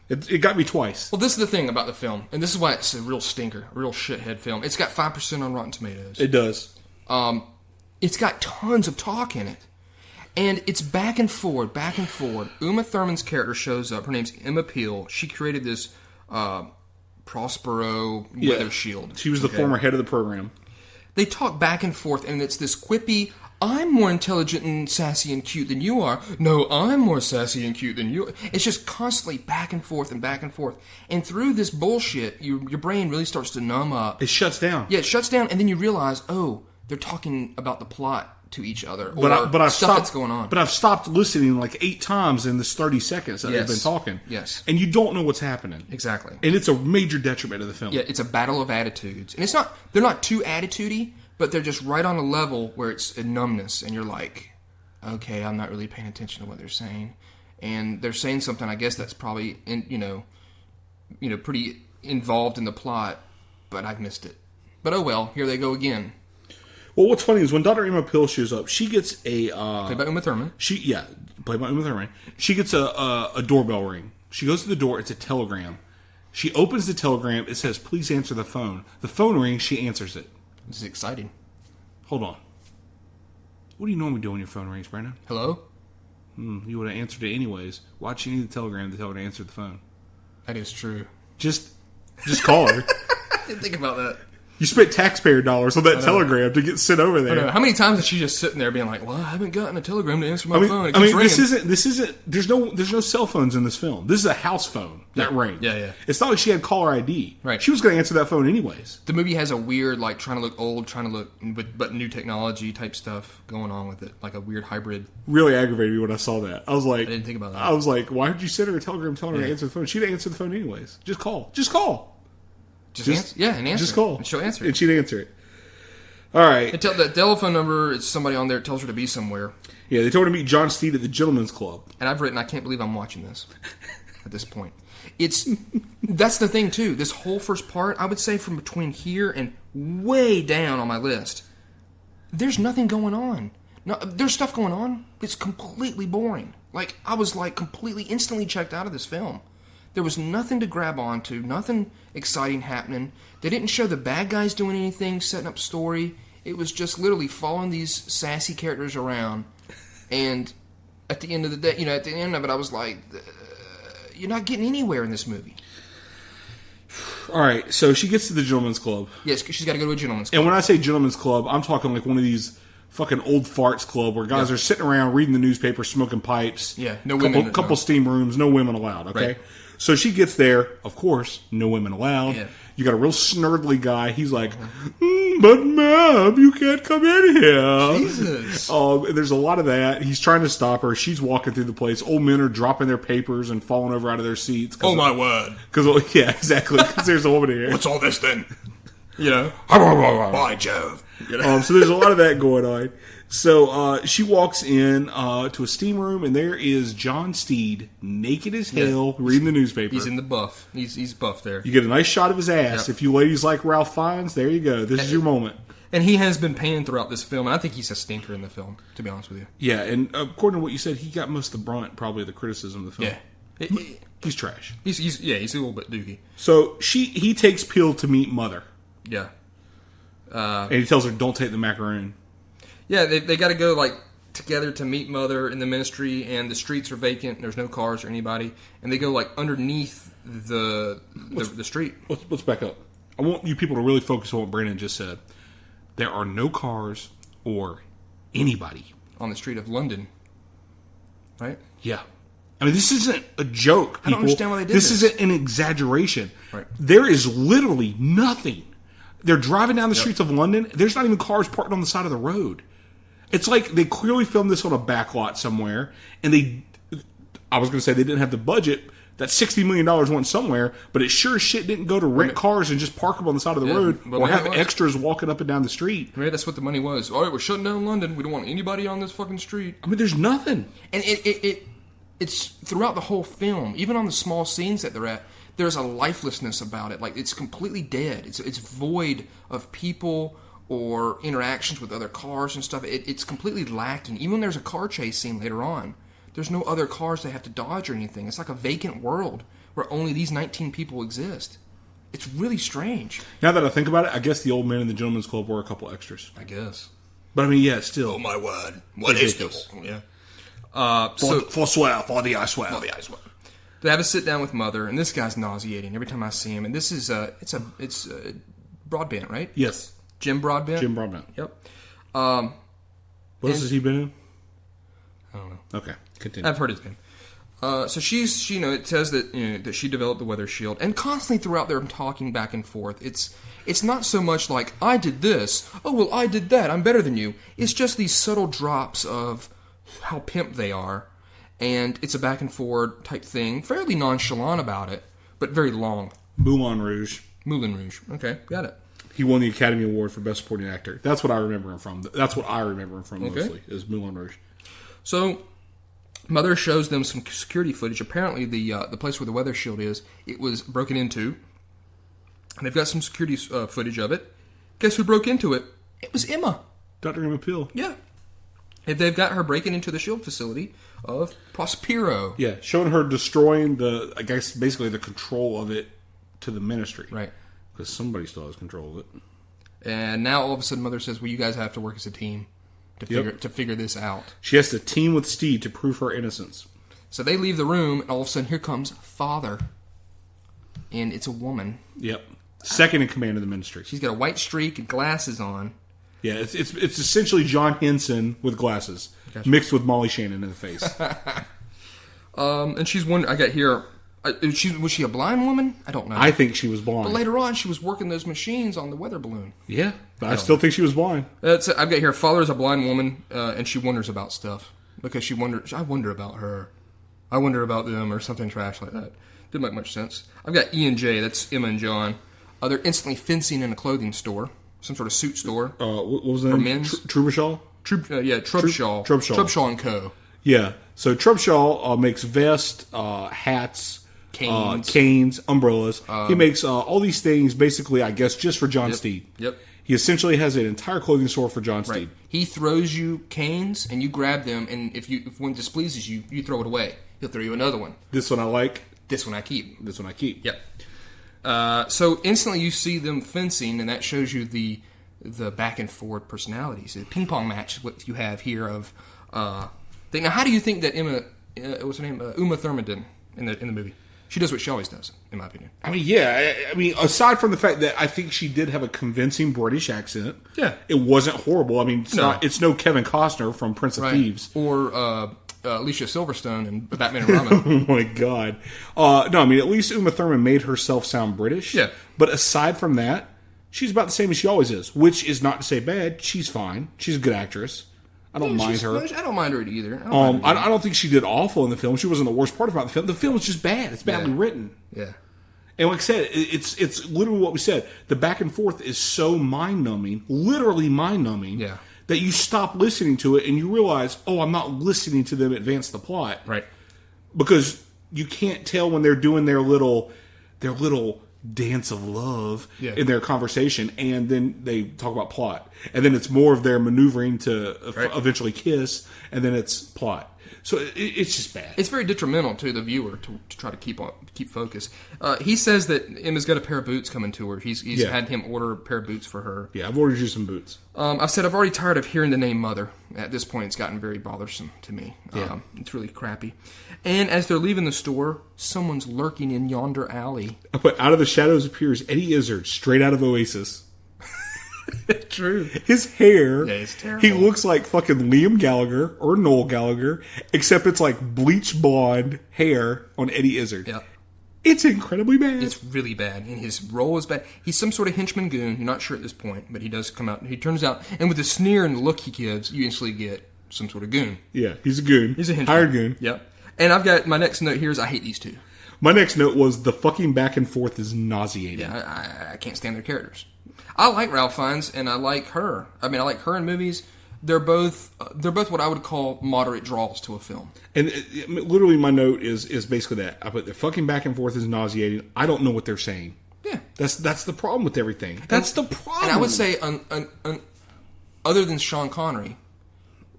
it got me twice. Well, this is the thing about the film, and this is why it's a real stinker, a real shithead film. It's got 5% on Rotten Tomatoes. It does. It's got tons of talk in it. And it's back and forward, back and forward. Uma Thurman's character shows up. Her name's Emma Peel. She created this Prospero weather shield. She was the former head of the program. They talk back and forth, and it's this quippy, I'm more intelligent and sassy and cute than you are. No, I'm more sassy and cute than you are. It's just constantly back and forth and back and forth. And through this bullshit, your brain really starts to numb up. It shuts down. Yeah, it shuts down, and then you realize, oh, they're talking about the plot to each other, or but I've stuff stopped, that's going on. But I've stopped listening like 8 times in this 30 seconds that they've been talking. Yes. And you don't know what's happening. Exactly. And it's a major detriment to the film. Yeah, it's a battle of attitudes. And they're not too attitudey, but they're just right on a level where it's a numbness, and you're like, okay, I'm not really paying attention to what they're saying. And they're saying something, I guess that's probably, pretty involved in the plot, but I've missed it. But oh well, here they go again. Well, what's funny is when Dr. Emma Peel shows up, she gets a... played by Uma Thurman. Played by Uma Thurman. She gets a doorbell ring. She goes to the door. It's a telegram. She opens the telegram. It says, please answer the phone. The phone rings. She answers it. This is exciting. Hold on. What do you normally do when your phone rings, Brandon? Hello? You would have answered it anyways. Why'd she need the telegram to tell her to answer the phone? That is true. Just call her. I didn't think about that. You spent taxpayer dollars on that telegram to get sent over there. How many times is she just sitting there being like, "Well, I haven't gotten a telegram to answer my phone." This isn't. There's no cell phones in this film. This is a house phone that rang. Yeah. It's not like she had caller ID. Right. She was going to answer that phone anyways. The movie has a weird, like, trying to look old, but new technology type stuff going on with it, like a weird hybrid. Really aggravated me when I saw that. I was like, I didn't think about that. I was like, why did you send her a telegram telling her to answer the phone? She'd answer the phone anyways. Just call. And answer. Just call. And she'll answer it. And she'd answer it. All right. The telephone number, it's somebody on there. It tells her to be somewhere. Yeah, they told her to meet John Steed at the Gentleman's Club. And I've written, I can't believe I'm watching this at this point. That's the thing, too. This whole first part, I would say from between here and way down on my list, there's nothing going on. No, there's stuff going on. It's completely boring. Like, I was like completely instantly checked out of this film. There was nothing to grab onto, nothing exciting happening. They didn't show the bad guys doing anything, setting up story. It was just literally following these sassy characters around, and at the end of the day, at the end of it, I was like, you're not getting anywhere in this movie. All right, so she gets to the gentleman's club. Yes, she's got to go to a gentleman's club. And when I say gentleman's club, I'm talking like one of these fucking old farts club where guys are sitting around reading the newspaper, smoking pipes. Yeah, no women. Couple steam rooms, no women allowed, okay? Right. So she gets there, of course, no women allowed. Yeah. You got a real snurdly guy. He's like, but ma'am, you can't come in here. Jesus. And there's a lot of that. He's trying to stop her. She's walking through the place. Old men are dropping their papers and falling over out of their seats. Oh, my word. Yeah, exactly. Because there's a woman here. What's all this then? By Jove. So there's a lot of that going on. So she walks in to a steam room, and there is John Steed, naked as hell, reading the newspaper. He's in the buff. He's buff there. You get a nice shot of his ass. If you ladies like Ralph Fiennes, there you go. This is your moment. And he has been panned throughout this film, and I think he's a stinker in the film, to be honest with you. Yeah, and according to what you said, he got most of the brunt, probably, of the criticism of the film. Yeah. He's trash. He's a little bit dookie. So he takes Peel to meet Mother. Yeah. And he tells her, don't take the macaroon. Yeah, they got to go together to meet Mother in the ministry, and the streets are vacant. There's no cars or anybody, and they go underneath the street. Let's back up. I want you people to really focus on what Brandon just said. There are no cars or anybody on the street of London, right? Yeah. I mean, this isn't a joke, people. I don't understand why they did this. This isn't an exaggeration. Right. There is literally nothing. They're driving down the streets of London. There's not even cars parked on the side of the road. It's like they clearly filmed this on a back lot somewhere, and I was going to say they didn't have the budget. That $60 million went somewhere, but it sure as shit didn't go to rent cars and just park them on the side of the road or have extras walking up and down the street. Maybe that's what the money was. All right, we're shutting down London. We don't want anybody on this fucking street. I mean, there's nothing. And it's throughout the whole film, even on the small scenes that they're at, there's a lifelessness about it. It's completely dead. It's void of people or interactions with other cars and stuff. It's completely lacking. Even when there's a car chase scene later on, there's no other cars they have to dodge or anything. It's like a vacant world where only these 19 people exist. It's really strange. Now that I think about it, I guess the old men in the Gentleman's Club were a couple extras. I guess. But I mean, yeah, still. Oh my word. What is this? Yeah. For the I swear. They have a sit down with Mother, and this guy's nauseating every time I see him. And this is it's Broadbent, right? Yes. Jim Broadbent. Jim Broadbent. Yep. What else has he been in? I don't know. Okay, continue. I've heard his name. So she's, it says that that she developed the weather shield, and constantly throughout there, I'm talking back and forth. It's not so much like I did this. Oh well, I did that. I'm better than you. It's just these subtle drops of how pimp they are, and it's a back and forward type thing, fairly nonchalant about it, but very long. Moulin Rouge. Okay, got it. He won the Academy Award for Best Supporting Actor. That's what I remember him from. Mostly, is Moulin Rouge. So, Mother shows them some security footage. Apparently, the place where the weather shield is, it was broken into. And they've got some security footage of it. Guess who broke into it? It was Emma. Dr. Emma Peel. Yeah. They've got her breaking into the shield facility of Prospero. Yeah, showing her destroying basically the control of it to the ministry. Right. Because somebody still has control of it. And now all of a sudden Mother says, well, you guys have to work as a team to figure this out. She has to team with Steed to prove her innocence. So they leave the room, and all of a sudden here comes Father. And it's a woman. Yep. Second in command of the ministry. She's got a white streak and glasses on. Yeah, it's essentially John Henson with glasses. Gotcha. Mixed with Molly Shannon in the face. And she's wondering, I got here, was she a blind woman? I don't know. I think she was blind. But later on, she was working those machines on the weather balloon. Yeah, but I still think she was blind. I've got here, Father is a blind woman, and she wonders about stuff. Because I wonder about her. I wonder about them, or something trash like that. Didn't make much sense. I've got E and J, that's Emma and John. They're instantly fencing in a clothing store. Some sort of suit store. What was the name? For men's? Trubishaw? Trubshaw. Trubshaw and Co. Yeah. So Trubshaw makes vests, hats, canes, umbrellas. He makes all these things basically, I guess, just for John Steed. Yep. He essentially has an entire clothing store for John Steed. Right. He throws you canes, and you grab them, and if one displeases you, you throw it away. He'll throw you another one. This one I like. This one I keep. This one I keep. Yep. So instantly you see them fencing, and that shows you the the back and forth personalities. The ping pong match is what you have here of. Now, how do you think that what's her name, Uma Thurman did in the movie? She does what she always does, in my opinion. I mean, yeah. I mean, aside from the fact that I think she did have a convincing British accent. Yeah. It wasn't horrible. I mean, it's no Kevin Costner from Prince of Thieves. Or Alicia Silverstone in Batman and Robin. Oh, my God. No, I mean, at least Uma Thurman made herself sound British. Yeah. But aside from that, she's about the same as she always is, which is not to say bad. She's fine. She's a good actress. I don't mind her. I don't mind her either. I don't think she did awful in the film. She wasn't the worst part about the film. The film was just bad. It's badly written. Yeah. And like I said, it's literally what we said. The back and forth is so mind-numbing, literally mind-numbing, that you stop listening to it and you realize, oh, I'm not listening to them advance the plot. Right. Because you can't tell when they're doing their little dance of love in their conversation, and then they talk about plot. And then it's more of their maneuvering to eventually kiss, and then it's plot. So it's just bad. It's very detrimental to the viewer to try to keep focus. He says that Emma's got a pair of boots coming to her. He's had him order a pair of boots for her. Yeah, I've ordered you some boots. I've said I've already tired of hearing the name Mother. At this point, it's gotten very bothersome to me. Yeah. It's really crappy. And as they're leaving the store, someone's lurking in yonder alley. But out of the shadows appears Eddie Izzard, straight out of Oasis. True. His hair, it's terrible. He looks like fucking Liam Gallagher or Noel Gallagher, except it's like bleach blonde hair on Eddie Izzard. Yeah. It's incredibly bad. It's really bad, and his role is bad. He's some sort of henchman goon. You're not sure at this point, but he does come out. He turns out, and with the sneer and the look he gives, you instantly get some sort of goon. Yeah, he's a goon. He's a henchman. Hired goon. Yep. And I've got my next note here is I hate these two. My next note was the fucking back and forth is nauseating. Yeah, I can't stand their characters. I like Ralph Fiennes, and I like her. I mean, I like her in movies. They're both what I would call moderate draws to a film. And literally, my note is basically that. I put the fucking back and forth is nauseating. I don't know what they're saying. Yeah, that's the problem with everything. That's the problem. And I would say, other than Sean Connery,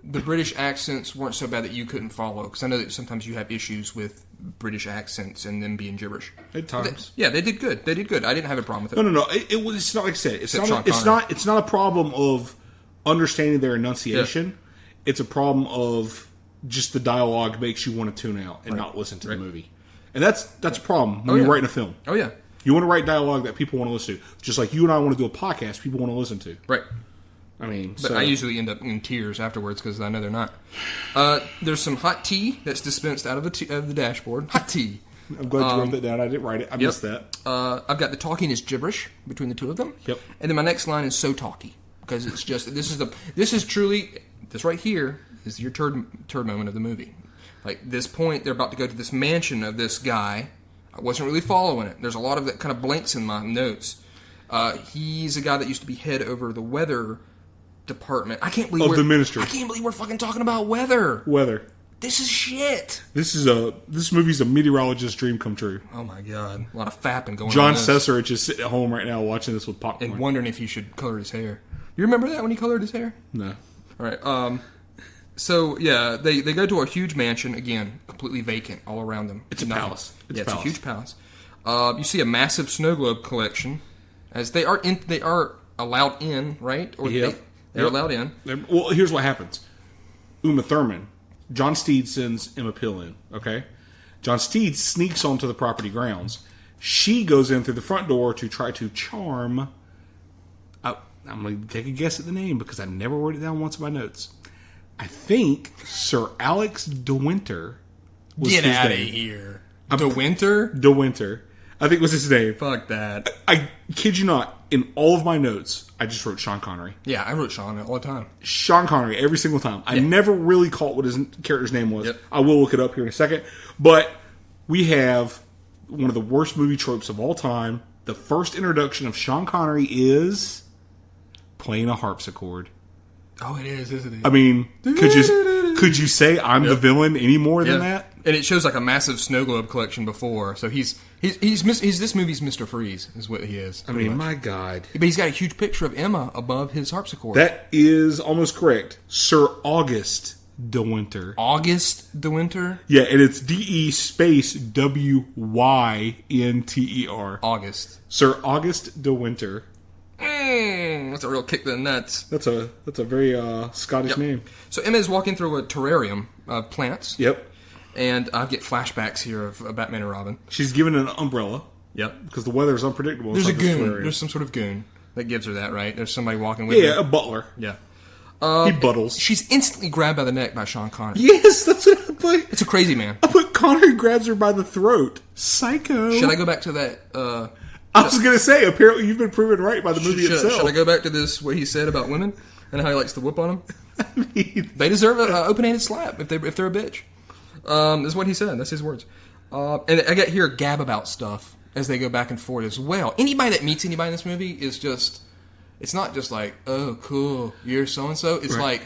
the British accents weren't so bad that you couldn't follow. Because I know that sometimes you have issues with British accents and them being gibberish. At times, they did good. They did good. I didn't have a problem with it. No. It's not like I said. It's not a problem of understanding their enunciation. Yeah. It's a problem of just the dialogue makes you want to tune out and not listen to the movie. And that's a problem when you're writing a film. Oh yeah. You want to write dialogue that people want to listen to. Just like you and I want to do a podcast people want to listen to. Right. I mean, but I usually end up in tears afterwards because I know they're not. There's some hot tea that's dispensed out of the dashboard. Hot tea. I'm glad you wrote that down. I didn't write it. I missed that. I've got the talking is gibberish between the two of them. Yep. And then my next line is so talky because it's just this is truly this right here is your turd moment of the movie. Like this point, they're about to go to this mansion of this guy. I wasn't really following it. There's a lot of that kind of blanks in my notes. He's a guy that used to be head over the weather department. I can't believe the ministry. I can't believe we're fucking talking about weather. This is shit. This movie's a meteorologist's dream come true. Oh my god, a lot of fapping going on. John Cesarich is sitting at home right now watching this with popcorn and wondering if he should color his hair. You remember that when he colored his hair? No. All right. So yeah, they go to a huge mansion again, completely vacant all around them. It's a palace. It's a huge palace. You see a massive snow globe collection, as they are allowed in, right? Or they're allowed in. Well, here's what happens. Uma Thurman, John Steed sends Emma Pill in. Okay, John Steed sneaks onto the property grounds. She goes in through the front door to try to charm. I'm going to take a guess at the name because I never wrote it down once in my notes. I think Sir Alex De Winter was his name. Get out of here. De Winter? De Winter. I think was his name. Fuck that. I kid you not. In all of my notes, I just wrote Sean Connery. Yeah, I wrote Sean all the time. Sean Connery, every single time. I never really caught what his character's name was. Yep. I will look it up here in a second. But we have one of the worst movie tropes of all time. The first introduction of Sean Connery is playing a harpsichord. Oh, it is, isn't it? I mean, could you say I'm the villain any more than that? And it shows like a massive snow globe collection before. So he's this movie's Mr. Freeze is what he is. I mean, my God. But he's got a huge picture of Emma above his harpsichord. That is almost correct. Sir August De Winter. August De Winter? Yeah, and it's DE space WYNTER. August. Sir August De Winter. That's a real kick to the nuts. That's a very Scottish name. So Emma is walking through a terrarium of plants. Yep. And I get flashbacks here of Batman and Robin. She's given an umbrella. Yep. Because the weather is unpredictable. There's a goon. There's some sort of goon that gives her that, right? There's somebody walking with her. Yeah, a butler. Yeah. He buttles. She's instantly grabbed by the neck by Sean Connery. Yes, that's what I put. It's a crazy man. I put Connery grabs her by the throat. Psycho. Should I go back to that? I was going to say, apparently you've been proven right by the movie itself. Should I go back to this, what he said about women and how he likes to whoop on them? I mean, they deserve an open-handed slap if they're a bitch. That's what he said. That's his words. And I get here gab about stuff as they go back and forth as well. Anybody that meets anybody in this movie is just... It's not just like, oh, cool, you're so-and-so. It's like,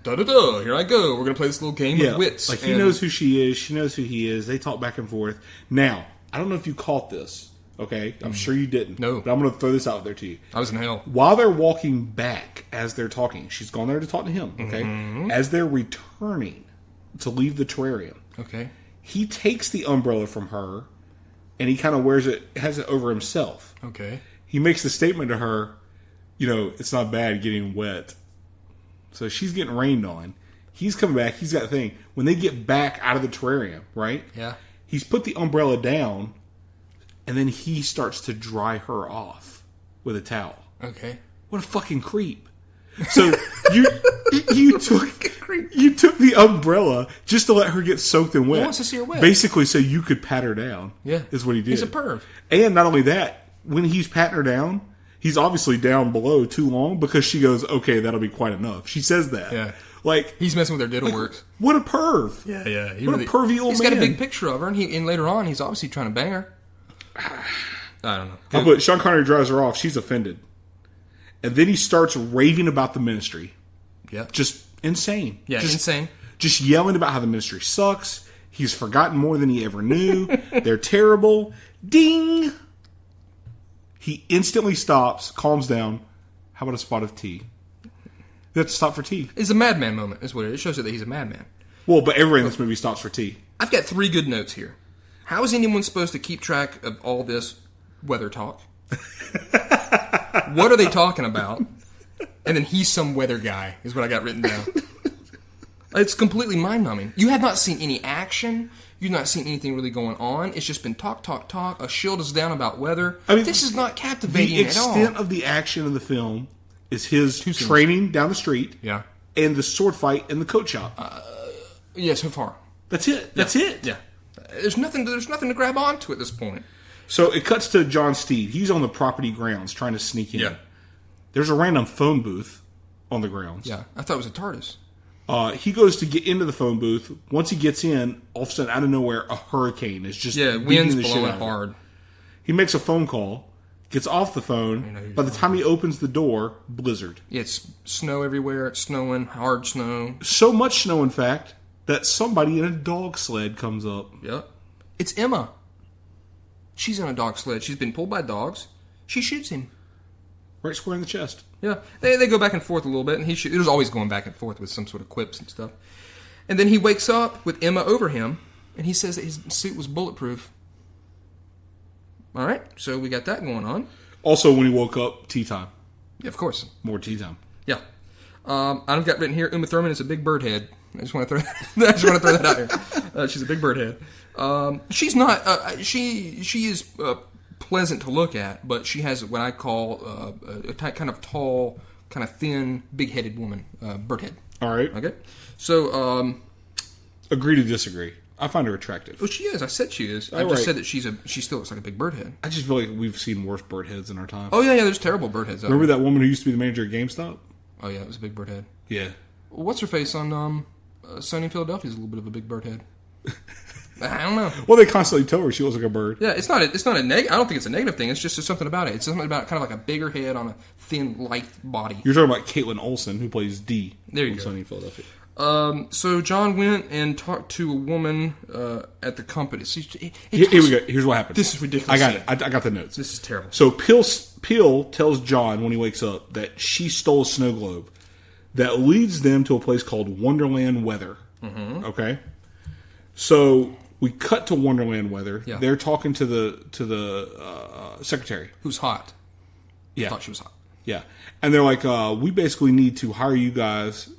da-da-da, here I go. We're going to play this little game of wits. Like, he knows who she is. She knows who he is. They talk back and forth. Now, I don't know if you caught this, okay? I'm sure you didn't. No. But I'm going to throw this out there to you. I was in hell. While they're walking back, as they're talking, she's gone there to talk to him, okay? Mm-hmm. As they're returning to leave the terrarium, okay, he takes the umbrella from her, and he kind of has it over himself. Okay. He makes the statement to her, you know, it's not bad getting wet. So she's getting rained on. He's coming back. He's got a thing. When they get back out of the terrarium, right? Yeah. He's put the umbrella down, and then he starts to dry her off with a towel. Okay. What a fucking creep. So you took the umbrella just to let her get soaked and wet. He wants to see her wet. Basically, so you could pat her down. Yeah. Is what he did. He's a perv. And not only that, when he's patting her down, he's obviously down below too long because she goes, okay, that'll be quite enough. She says that. Yeah. Like, he's messing with her diddle works. What a perv. Yeah, yeah. What a pervy old man. He's got a big picture of her, and later on, he's obviously trying to bang her. I don't know. But Sean Connery drives her off. She's offended. And then he starts raving about the ministry. Yeah. Just insane. Yeah, insane. Just yelling about how the ministry sucks. He's forgotten more than he ever knew. They're terrible. Ding! He instantly stops, calms down. How about a spot of tea? You have to stop for tea. It's a madman moment, is what it is. It shows you that he's a madman. Well, but everyone in this movie stops for tea. I've got 3 good notes here. How is anyone supposed to keep track of all this weather talk? What are they talking about? And then he's some weather guy, is what I got written down. It's completely mind-numbing. You have not seen any action. You've not seen anything really going on. It's just been talk, talk, talk. A shield is down about weather. I mean, this is not captivating at all. The extent of the action of the film is his training down the street, and the sword fight in the coat shop. Yeah, so far. That's it. That's it. Yeah. There's nothing to grab onto at this point. So it cuts to John Steed. He's on the property grounds trying to sneak in. Yeah. There's a random phone booth on the grounds. Yeah, I thought it was a TARDIS. He goes to get into the phone booth. Once he gets in, all of a sudden, out of nowhere, a hurricane is just wind's blowing hard. He makes a phone call, gets off the phone. By the time he opens the door, blizzard. Yeah, it's snow everywhere. It's snowing, hard snow. So much snow, in fact, that somebody in a dog sled comes up. Yep. It's Emma. She's in a dog sled. She's been pulled by dogs. She shoots him. Right square in the chest. Yeah. They go back and forth a little bit, and it was always going back and forth with some sort of quips and stuff. And then he wakes up with Emma over him, and he says that his suit was bulletproof. All right, so we got that going on. Also, when he woke up, tea time. Yeah, of course. More tea time. Yeah. I've got written here, Uma Thurman is a big bird head. I just want to throw that out here. She's a big bird head. She's not. She is pleasant to look at, but she has what I call a kind of tall, kind of thin, big-headed woman. Bird head. All right. Okay. So. Agree to disagree. I find her attractive. Well, she is. I said she is. I just said that she still looks like a big bird head. I just feel like we've seen worse bird heads in our time. Oh yeah, there's terrible bird heads. Remember that woman who used to be the manager at GameStop? Oh yeah, it was a big bird head. Yeah. What's her face on Sunny in Philadelphia is a little bit of a big bird head. I don't know. Well, they constantly tell her she looks like a bird. Yeah, it's not a negative. I don't think it's a negative thing. It's just something about it. It's something about kind of like a bigger head on a thin, light body. You're talking about Caitlin Olsen, who plays Dee. There you go. Sunny in Philadelphia. So John went and talked to a woman at the company. So here we go. Here's what happened. This is ridiculous. I got it. I got the notes. This is terrible. So Peel tells John when he wakes up that she stole a snow globe that leads them to a place called Wonderland Weather. Mm-hmm. Okay. So we cut to Wonderland Weather. Yeah. They're talking to the secretary, who's hot. Yeah. I thought she was hot. Yeah. And they're like, we basically need to hire you guys.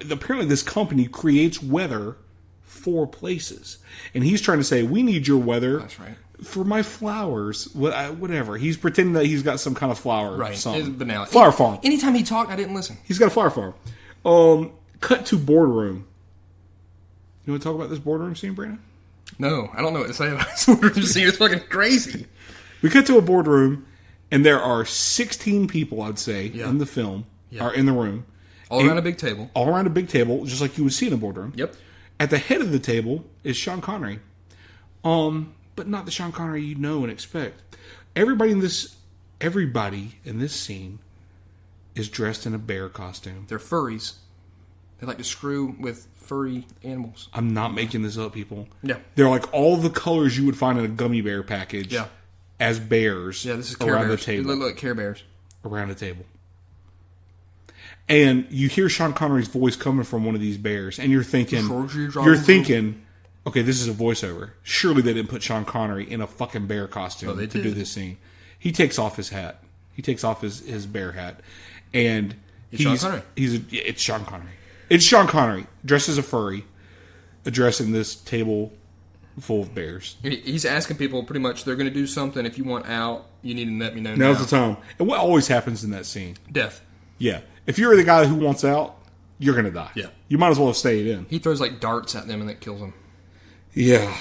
Apparently this company creates weather for places. And he's trying to say, we need your weather. That's right. For my flowers. Whatever. He's pretending that he's got some kind of flower or something. It's banal. Flower farm. Anytime he talked, I didn't listen. He's got a flower farm. Cut to boardroom. You want to talk about this boardroom scene, Brandon? No, I don't know what to say about this boardroom scene. It's fucking crazy. We cut to a boardroom, and there are 16 people, I'd say, in the film, are in the room. All around a big table. All around a big table, just like you would see in a boardroom. Yep. At the head of the table is Sean Connery. But not the Sean Connery you know and expect. Everybody in this scene is dressed in a bear costume. They're furries. They like to screw with furry animals. I'm not making this up, people. Yeah. They're like all the colors you would find in a gummy bear package. Yeah. As bears. Yeah, this is Care around Bears. the table. They look like Care Bears. Around the table. And you hear Sean Connery's voice coming from one of these bears, and you're thinking, okay, this is a voiceover. Surely they didn't put Sean Connery in a fucking bear costume to do this scene. He takes off his hat. He takes off his bear hat, and it's Sean Connery. It's Sean Connery. It's Sean Connery dressed as a furry, addressing this table full of bears. He's asking people pretty much, they're going to do something. If you want out, you need to let me know now. Now's the time. And what always happens in that scene? Death. Yeah. If you're the guy who wants out, you're going to die. Yeah. You might as well have stayed in. He throws like darts at them and that kills them. Yeah.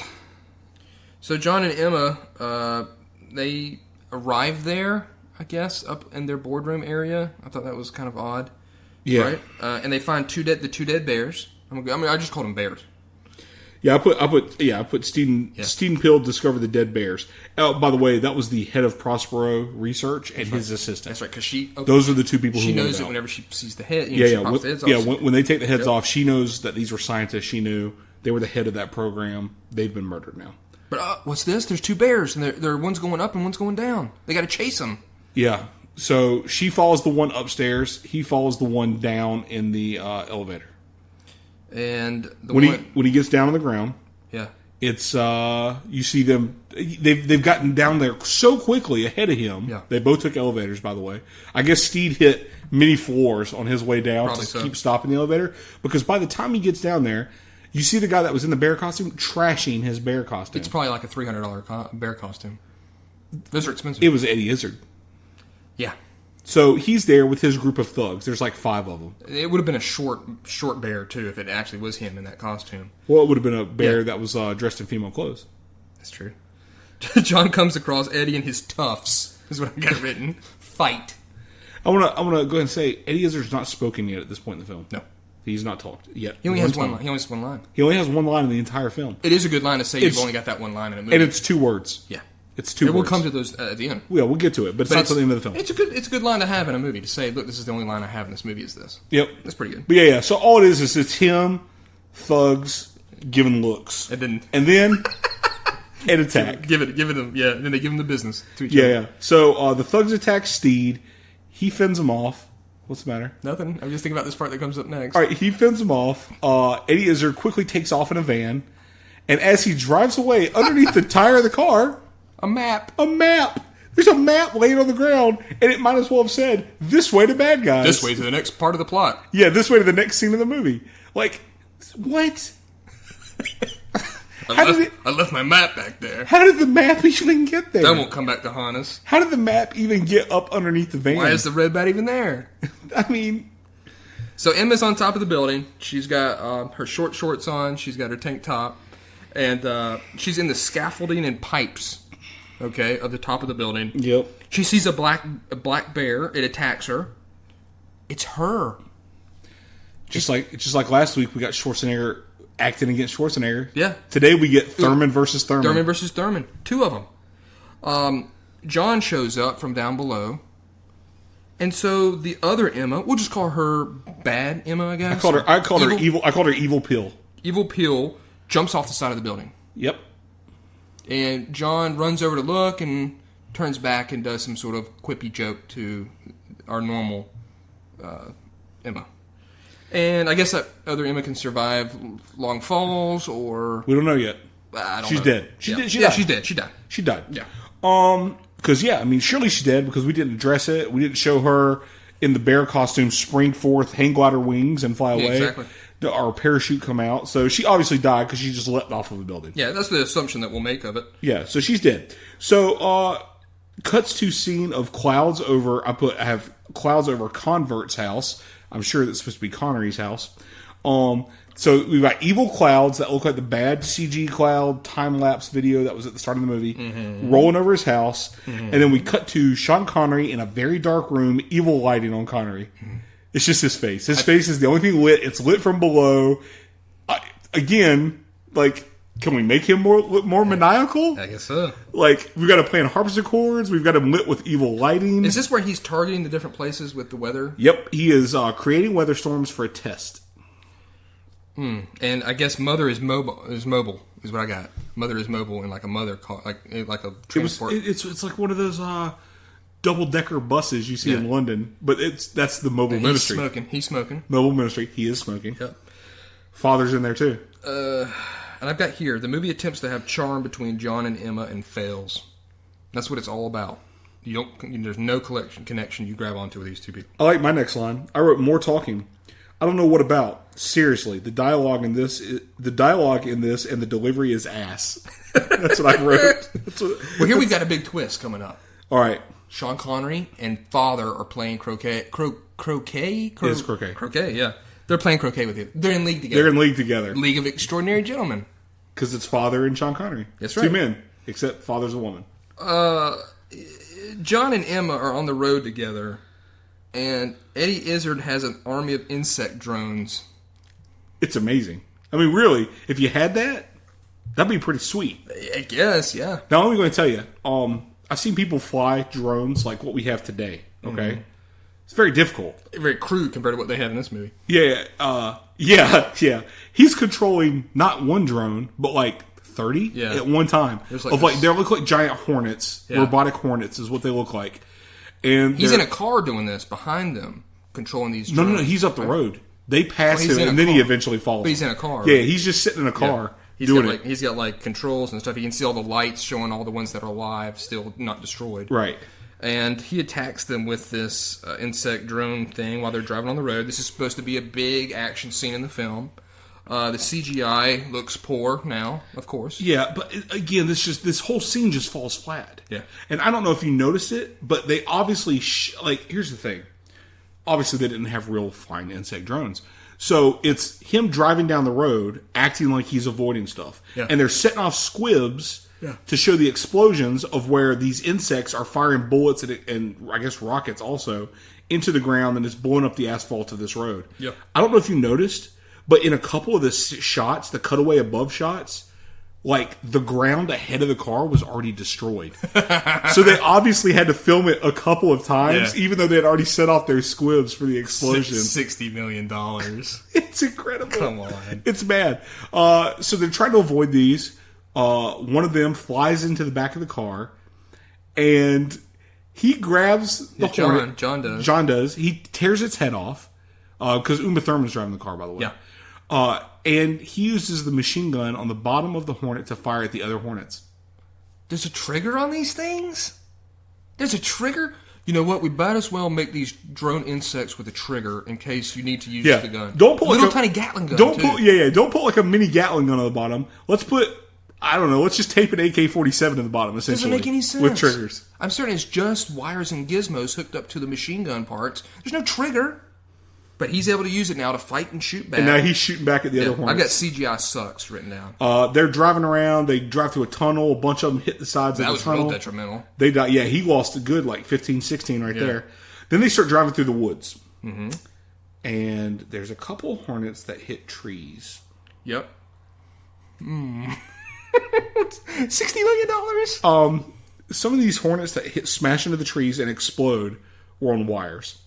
So John and Emma, they arrived there, I guess, up in their boardroom area. I thought that was kind of odd. Yeah. Right? And they find the two dead bears. I just called them bears. Yeah, I put Steven Pill discovered the dead bears. Oh, by the way, that was the head of Prospero Research and his assistant. That's right, because those are the two people she who knows it out. Whenever she sees the head. She pops the heads off. When they take the heads off, she knows that these were scientists. She knew they were the head of that program. They've been murdered now. But what's this? There's two bears, and they're one's going up and one's going down. They got to chase them. Yeah. So she follows the one upstairs. He follows the one down in the elevator. And when he gets down on the ground, yeah, it's you see them. They've gotten down there so quickly ahead of him. Yeah. They both took elevators, by the way. I guess Steed hit many floors on his way down to keep stopping the elevator, because by the time he gets down there, you see the guy that was in the bear costume trashing his bear costume. It's probably like a $300 bear costume. Those are expensive. It was Eddie Izzard. Yeah. So he's there with his group of thugs. There's like 5 of them. It would have been a short bear, too, if it actually was him in that costume. Well, it would have been a bear that was dressed in female clothes. That's true. John comes across Eddie and his toughs, is what I got written. Fight. I want to go ahead and say, Eddie Izzard's not spoken yet at this point in the film. No. He's not talked yet. He only has one line. He only has one line in the entire film. It is a good line to say you've only got that one line in a movie. And it's 2 words. Yeah. It's 2 words. We'll come to those at the end. Yeah, we'll get to it, but it's not to the end of the film. It's a good line to have in a movie, to say, look, this is the only line I have in this movie is this. Yep. That's pretty good. But yeah. So all it is it's him, thugs, giving looks. And then an attack. Give it them, yeah. And then they give him the business to each other. Yeah. So the thugs attack Steed. He fends them off. What's the matter? Nothing. I'm just thinking about this part that comes up next. All right, he fends them off. Eddie Izzard quickly takes off in a van. And as he drives away, underneath the tire of the car... A map. There's a map laying on the ground, and it might as well have said, this way to bad guys. This way to the next part of the plot. Yeah, this way to the next scene of the movie. Like, what? I left my map back there. How did the map even get there? That won't come back to haunt us. How did the map even get up underneath the van? Why is the red bat even there? I mean... So Emma's on top of the building. She's got her short shorts on. She's got her tank top. And she's in the scaffolding and pipes, okay, of the top of the building. Yep. She sees a black bear. It attacks her. It's her. Just like last week, we got Schwarzenegger acting against Schwarzenegger. Yeah. Today we get Thurman versus Thurman. Thurman versus Thurman. 2 of them. John shows up from down below. And so the other Emma, we'll just call her Bad Emma, I guess. I called her Evil Pill. Evil Pill jumps off the side of the building. Yep. And John runs over to look and turns back and does some sort of quippy joke to our normal Emma. And I guess that other Emma can survive long falls, or... We don't know yet. I don't She's know. dead. She died. She's dead. She died. She died. Yeah. Because, yeah, I mean, surely she's dead because we didn't address it. We didn't show her in the bear costume spring forth, hang glider wings, and fly away. Exactly. Our parachute come out. So she obviously died because she just leapt off of a building. Yeah, that's the assumption that we'll make of it. Yeah, so she's dead. So, cuts to scene of clouds over. I have clouds over Convert's house. I'm sure that's supposed to be Connery's house. So we've got evil clouds that look like the bad CG cloud time-lapse video that was at the start of the movie, rolling over his house. And then we cut to Sean Connery in a very dark room, evil lighting on Connery. It's just his face. His face is the only thing lit. It's lit from below. Again, like, can we make him more maniacal? I guess so. Like, we've got to play on harpsichords. We've got him lit with evil lighting. Is this where he's targeting the different places with the weather? Yep. He is creating weather storms for a test. And I guess Mother is mobile. Is what I got. Mother is mobile in like a mother car, like a transport. It's like one of those double-decker buses you see in London, but that's the mobile ministry. He's smoking. Mobile ministry. He is smoking. Yep. Father's in there too. And I've got here, the movie attempts to have charm between John and Emma and fails. That's what it's all about. There's no connection you grab onto with these two people. I like my next line. I wrote more talking. I don't know what about. Seriously, the dialogue in this and the delivery is ass. That's what I wrote. Well, here we've got a big twist coming up. All right. Sean Connery and Father are playing croquet. Croquet? It is croquet. Croquet, yeah. They're playing croquet with you. They're in league together. League of Extraordinary Gentlemen. Because it's Father and Sean Connery. That's right. Two men, except Father's a woman. John and Emma are on the road together, and Eddie Izzard has an army of insect drones. It's amazing. I mean, really, if you had that, that'd be pretty sweet. I guess, yeah. Now, I'm going to tell you, I've seen people fly drones like what we have today, okay? Mm-hmm. It's very difficult. Very crude compared to what they have in this movie. Yeah. He's controlling not one drone, but like 30 at one time. They look like giant hornets. Yeah. Robotic hornets is what they look like. And he's in a car doing this behind them, controlling these drones. No, he's up the road. They pass him, and then he eventually falls. But he's in a car. Yeah, he's just sitting in a car doing it. He's got like controls and stuff. You can see all the lights showing all the ones that are alive, still not destroyed. Right. And he attacks them with this insect drone thing while they're driving on the road. This is supposed to be a big action scene in the film. The CGI looks poor now, of course. Yeah, but again, this whole scene just falls flat. Yeah. And I don't know if you noticed it, but they obviously here's the thing. Obviously, they didn't have real flying insect drones. So it's him driving down the road, acting like he's avoiding stuff. Yeah. And they're setting off squibs to show the explosions of where these insects are firing bullets and I guess rockets also into the ground, and it's blowing up the asphalt of this road. Yeah. I don't know if you noticed, but in a couple of the shots, the cutaway above shots, like the ground ahead of the car was already destroyed. So they obviously had to film it a couple of times, even though they had already set off their squibs for the explosion. $60 million. It's incredible. Come on. It's bad. So they're trying to avoid these. One of them flies into the back of the car, and he grabs the hornet. John does. He tears its head off, because Uma Thurman's driving the car, by the way. Yeah. And he uses the machine gun on the bottom of the Hornet to fire at the other Hornets. There's a trigger on these things? There's a trigger? You know what? We might as well make these drone insects with a trigger in case you need to use the gun. Don't put little tiny Gatling gun. Don't put like a mini Gatling gun on the bottom. Let's put, I don't know, let's just tape an AK-47 to the bottom, essentially. Doesn't make any sense. With triggers. I'm certain it's just wires and gizmos hooked up to the machine gun parts. There's no trigger. But he's able to use it now to fight and shoot back. And now he's shooting back at the other Hornets. I've got CGI sucks written down. They're driving around. They drive through a tunnel. A bunch of them hit the sides of the tunnel. That was real detrimental. They died. Yeah, he lost a good 15, 16 right there. Then they start driving through the woods. Mm-hmm. And there's a couple Hornets that hit trees. Yep. $60 million? Some of these Hornets that smash into the trees and explode were on wires.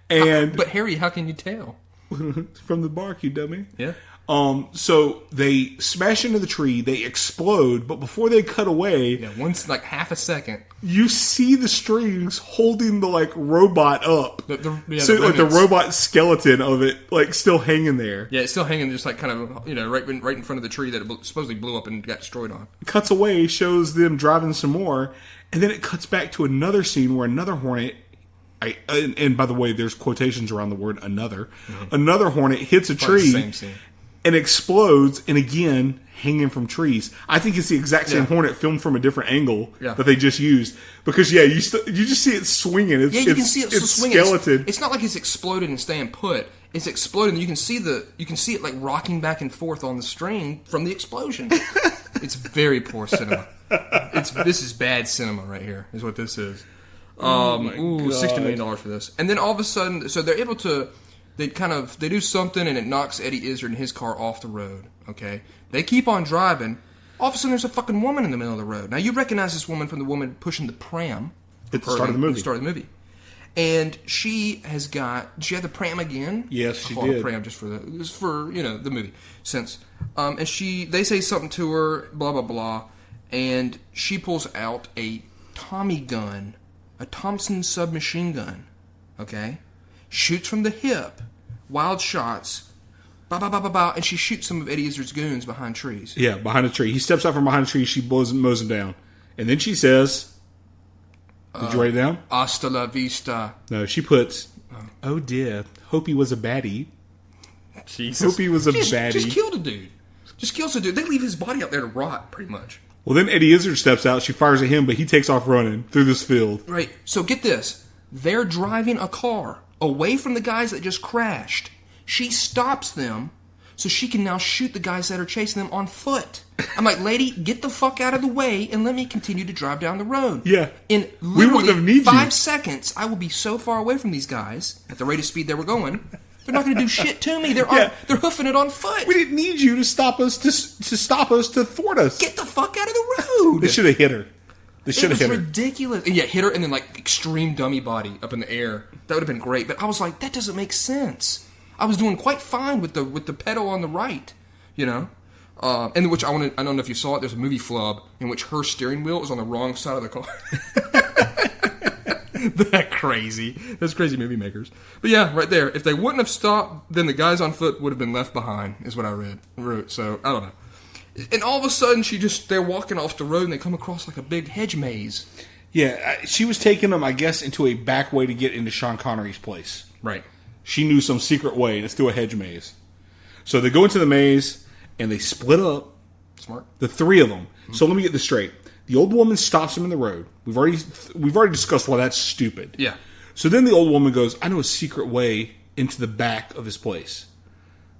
And but Harry, how can you tell? From the bark, you dummy. Yeah. So they smash into the tree, they explode, but before they cut away, once like half a second, you see the strings holding the like robot up. The robot skeleton of it like still hanging there. Yeah, it's still hanging, just like kind of right in front of the tree that it supposedly blew up and got destroyed on. It cuts away, shows them driving some more, and then it cuts back to another scene where another Hornet. And by the way, there's quotations around the word "another." Mm-hmm. Another Hornet hits a tree. Same scene. And explodes, and again, hanging from trees. I think it's the exact same Hornet filmed from a different angle that they just used. Because, you just see it swinging. You can see it swinging. Skeleton. It's not like it's exploded and staying put. It's exploded, and you can see it like rocking back and forth on the string from the explosion. It's very poor cinema. This is bad cinema right here, is what this is. $60 million for this. And then all of a sudden, so they're able to... They do something and it knocks Eddie Izzard and his car off the road, okay? They keep on driving. All of a sudden there's a fucking woman in the middle of the road. Now you recognize this woman from the woman pushing the pram. At the start of the movie. At the start of the movie. And she had the pram again? Yes, she did. The pram just for the movie sense. And they say something to her, blah, blah, blah. And she pulls out a Tommy gun, a Thompson submachine gun, okay? Shoots from the hip, wild shots, and she shoots some of Eddie Izzard's goons behind trees. Yeah, behind a tree. He steps out from behind a tree, she mows him down. And then she says, did you write it down? Hasta la vista. No, she puts, oh dear, hope he was a baddie. Jesus. Hope he was a baddie. Just killed a dude. Just kills a dude. They leave his body out there to rot, pretty much. Well, then Eddie Izzard steps out, she fires at him, but he takes off running through this field. Right, so get this. They're driving a car away from the guys that just crashed. She stops them so she can now shoot the guys that are chasing them on foot. I'm like, lady, get the fuck out of the way and let me continue to drive down the road. Yeah. In literally 5 seconds, I will be so far away from these guys at the rate of speed they were going. They're not going to do shit to me. They're hoofing it on foot. We didn't need you to stop us to thwart us. Get the fuck out of the road. They should have hit her. They should have hit her. It was ridiculous. Yeah, hit her and then like extreme dummy body up in the air. That would have been great. But I was like, that doesn't make sense. I was doing quite fine with the pedal on the right, and which I don't know if you saw it. There's a movie flub in which her steering wheel is on the wrong side of the car. That's crazy movie makers. But yeah, right there. If they wouldn't have stopped, then the guys on foot would have been left behind. Is what I wrote. So I don't know. And all of a sudden, they're walking off the road and they come across like a big hedge maze. Yeah, she was taking them, I guess, into a back way to get into Sean Connery's place. Right. She knew some secret way, and it's through a hedge maze. So they go into the maze, and they split up. Smart. The three of them. Mm-hmm. So let me get this straight. The old woman stops them in the road. We've already discussed why that's stupid. Yeah. So then the old woman goes, I know a secret way into the back of his place.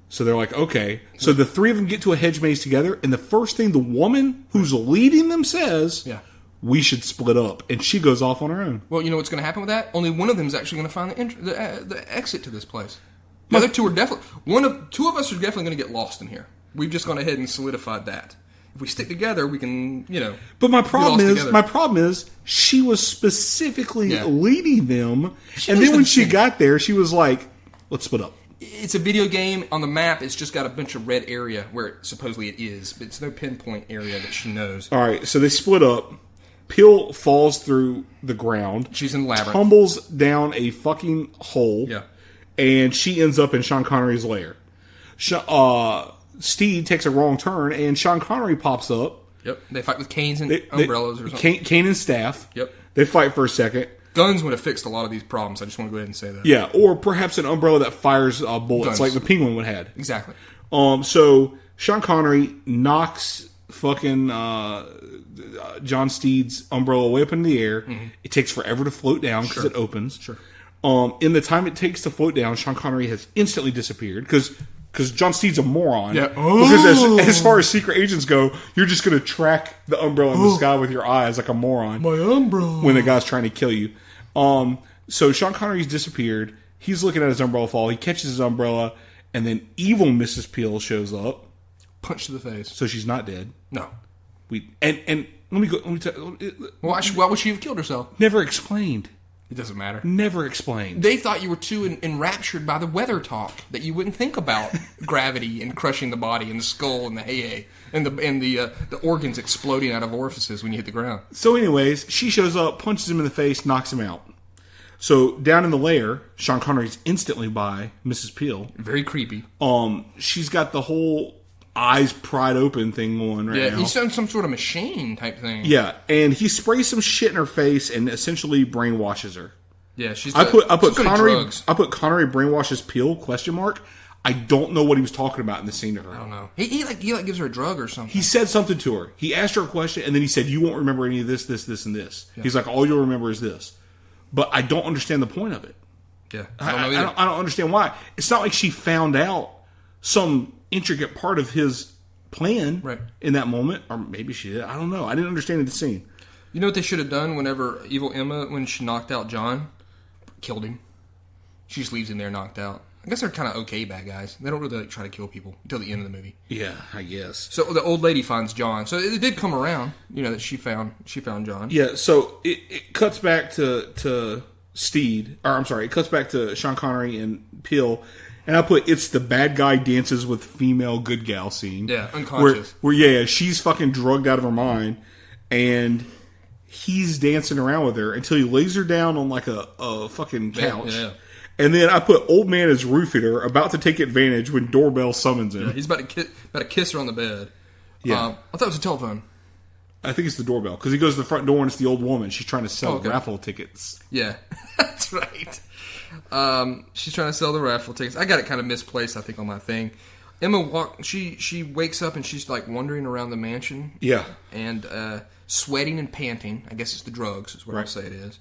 So they're like, okay. So the three of them get to a hedge maze together, and the first thing the woman who's leading them says, we should split up. And she goes off on her own. Well, you know what's going to happen with that? Only one of them is actually going to find the exit to this place. The other two are definitely... Two of us are definitely going to get lost in here. We've just gone ahead and solidified that. If we stick together, we can, But my problem is, she was specifically leading them, and then when she got there, she was like, let's split up. It's a video game. On the map, it's just got a bunch of red area where supposedly it is, but it's no pinpoint area that she knows. All right, so they split up. Peel falls through the ground. She's in the labyrinth. Tumbles down a fucking hole. Yeah. And she ends up in Sean Connery's lair. Steed takes a wrong turn, and Sean Connery pops up. Yep. They fight with canes and umbrellas or something. Cane and staff. Yep. They fight for a second. Guns would have fixed a lot of these problems. I just want to go ahead and say that. Yeah, or perhaps an umbrella that fires bullets Guns. Like the Penguin would have had. Exactly. So Sean Connery knocks fucking John Steed's umbrella way up in the air. Mm-hmm. It takes forever to float down because it opens. Sure. In the time it takes to float down, Sean Connery has instantly disappeared because John Steed's a moron. Yeah. Because as far as secret agents go, you're just going to track the umbrella in the sky with your eyes like a moron. My umbrella. When the guy's trying to kill you. So Sean Connery's disappeared. He's looking at his umbrella fall. He catches his umbrella, and then evil Mrs. Peel shows up. Punch to the face. So she's not dead. No. And let me go. Why would she have killed herself? Never explained. It doesn't matter. Never explained. They thought you were too enraptured by the weather talk that you wouldn't think about gravity and crushing the body and the skull and the hay and the organs exploding out of orifices when you hit the ground. So anyways, she shows up, punches him in the face, knocks him out. So down in the lair, Sean Connery's instantly by Mrs. Peel. Very creepy. She's got the whole eyes pried open thing going right now. Yeah, he's on some sort of machine type thing. Yeah, and he sprays some shit in her face and essentially brainwashes her. Yeah, she's. I put Connery. Drugs. I put Connery brainwashes Peel ? I don't know what he was talking about in the scene to her. I don't know. He gives her a drug or something. He said something to her. He asked her a question, and then he said, "You won't remember any of this, and this." Yeah. He's like, "All you'll remember is this." But I don't understand the point of it. Yeah, I don't understand why. It's not like she found out some intricate part of his plan in that moment, or maybe she did. I don't know. I didn't understand the scene. You know what they should have done whenever Evil Emma, when she knocked out John, killed him. She just leaves him there knocked out. I guess they're kind of okay bad guys. They don't really try to kill people until the end of the movie. Yeah, I guess. So the old lady finds John. So it did come around, that she found John. Yeah. So it cuts back to Steed, or I'm sorry, it cuts back to Sean Connery and Peel, and I put it's the bad guy dances with female good gal scene. Yeah, unconscious. Where she's fucking drugged out of her mind, and he's dancing around with her until he lays her down on like a fucking couch. Yeah. And then I put old man as roof eater, about to take advantage when doorbell summons him. Yeah, he's about to kiss her on the bed. Yeah. I thought it was a telephone. I think it's the doorbell, because he goes to the front door and it's the old woman. She's trying to sell raffle tickets. Yeah, that's right. She's trying to sell the raffle tickets. I got it kind of misplaced, I think, on my thing. Emma she wakes up and she's like wandering around the mansion. Yeah. And sweating and panting. I guess it's the drugs is what I'll say it is.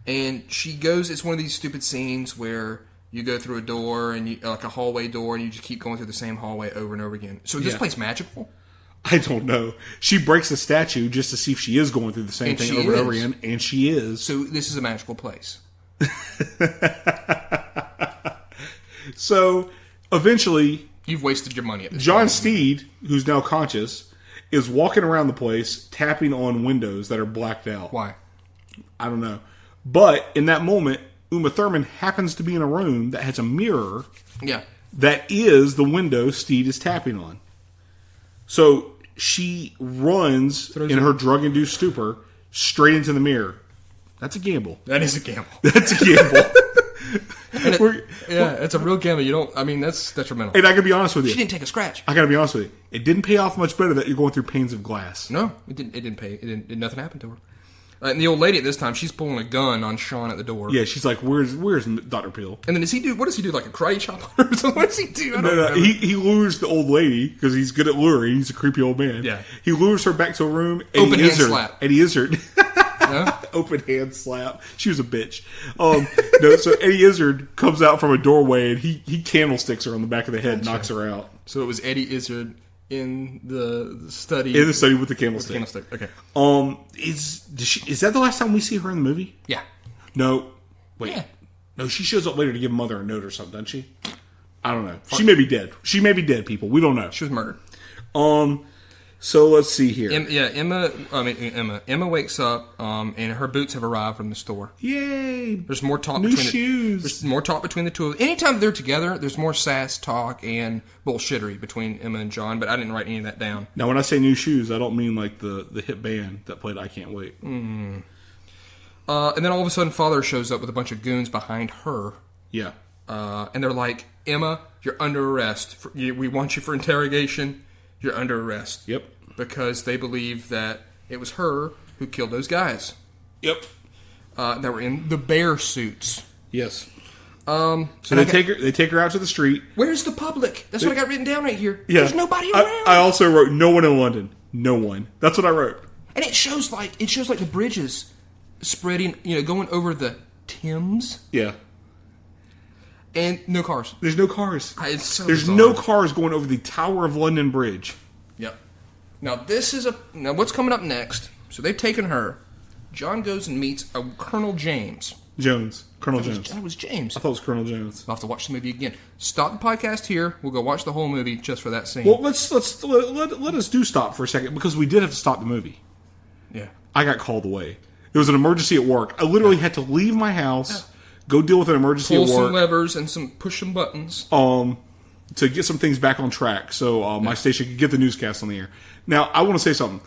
And she goes, it's one of these stupid scenes where you go through a door, and like a hallway door, and you just keep going through the same hallway over and over again. So is this place magical? I don't know. She breaks the statue just to see if she is going through the same thing over and over again, and she is. So this is a magical place. So eventually, you've wasted your money at this John point. Steed, who's now conscious, is walking around the place, tapping on windows that are blacked out. Why? I don't know. But in that moment, Uma Thurman happens to be in a room that has a mirror. Yeah. That is the window Steed is tapping on. So she runs in her drug-induced stupor straight into the mirror. That's a gamble. That is a gamble. That's a gamble. It's a real gamble. That's detrimental. And I gotta be honest with you. She didn't take a scratch. I gotta be honest with you. It didn't pay off much better that you're going through panes of glass. No, it didn't pay. Nothing happened to her. And the old lady at this time, she's pulling a gun on Sean at the door. Yeah, she's like, "Where's Dr. Peel?" And then what does he do? Like a karate chop or something? What does he do? No. He lures the old lady because he's good at luring. He's a creepy old man. Yeah. He lures her back to a room. And Open hand slap. And he Izzard. Huh? Open hand slap. She was a bitch. So Eddie Izzard comes out from a doorway and he candlesticks her on the back of the head, and knocks her out. So it was Eddie Izzard in the study. In the study with the candlestick. Okay. Is that the last time we see her in the movie? Yeah. No. Wait. Yeah. No, she shows up later to give Mother a note or something, doesn't she? I don't know. She may be dead. She may be dead, people. We don't know. She was murdered. So let's see here. Emma wakes up, and her boots have arrived from the store. Yay! There's more talk New between shoes. There's more talk between the two of them. Anytime they're together, there's more sass talk and bullshittery between Emma and John, but I didn't write any of that down. Now, when I say new shoes, I don't mean like the hit band that played I Can't Wait. And then all of a sudden, Father shows up with a bunch of goons behind her. Yeah. And they're like, Emma, you're under arrest. We want you for interrogation. You're under arrest. Yep. Because they believe that it was her who killed those guys. Yep. That were in the bear suits. Yes. So they take her out to the street. Where's the public? That's what I got written down right here. Yeah. There's nobody around. I also wrote no one in London. No one. That's what I wrote. And it shows like the bridges spreading, going over the Thames. Yeah. And no cars. There's no cars. It's so There's bizarre. no cars going over the Tower of London Bridge. Yep. Now what's coming up next? So they've taken her. John goes and meets a Colonel James. Colonel Jones. That was James. I thought it was Colonel Jones. I'll have to watch the movie again. Stop the podcast here. We'll go watch the whole movie just for that scene. Well, let us do stop for a second because we did have to stop the movie. Yeah. I got called away. There was an emergency at work. I literally had to leave my house, go deal with an emergency Pull at work. some levers and push some buttons. To get some things back on track so my station could get the newscast on the air. Now, I want to say something.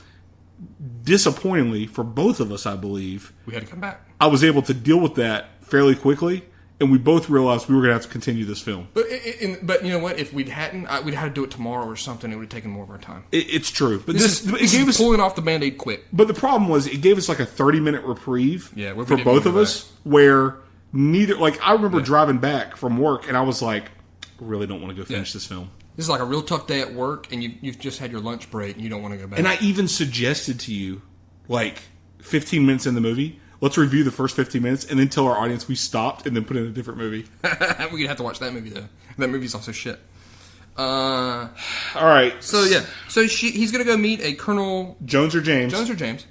Disappointingly, for both of us, I believe, We had to come back. I was able to deal with that fairly quickly, and we both realized we were going to have to continue this film. But you know what? If we'd we'd had to do it tomorrow or something. It would have taken more of our time. It's true. But This is pulling off the Band-Aid quick. But the problem was, it gave us like a 30-minute reprieve Yeah, where we for didn't both do of us, where neither... Like, I remember driving back from work, and I was like, I really don't want to go finish this film. This is like a real tough day at work, and you've just had your lunch break, and you don't want to go back. And I even suggested to you, like, 15 minutes in the movie, let's review the first 15 minutes, and then tell our audience we stopped, and then put in a different movie. We'd have to watch that movie, though. That movie's also shit. All right. So, yeah. So he's going to go meet a Colonel... Jones or James. Jones or James.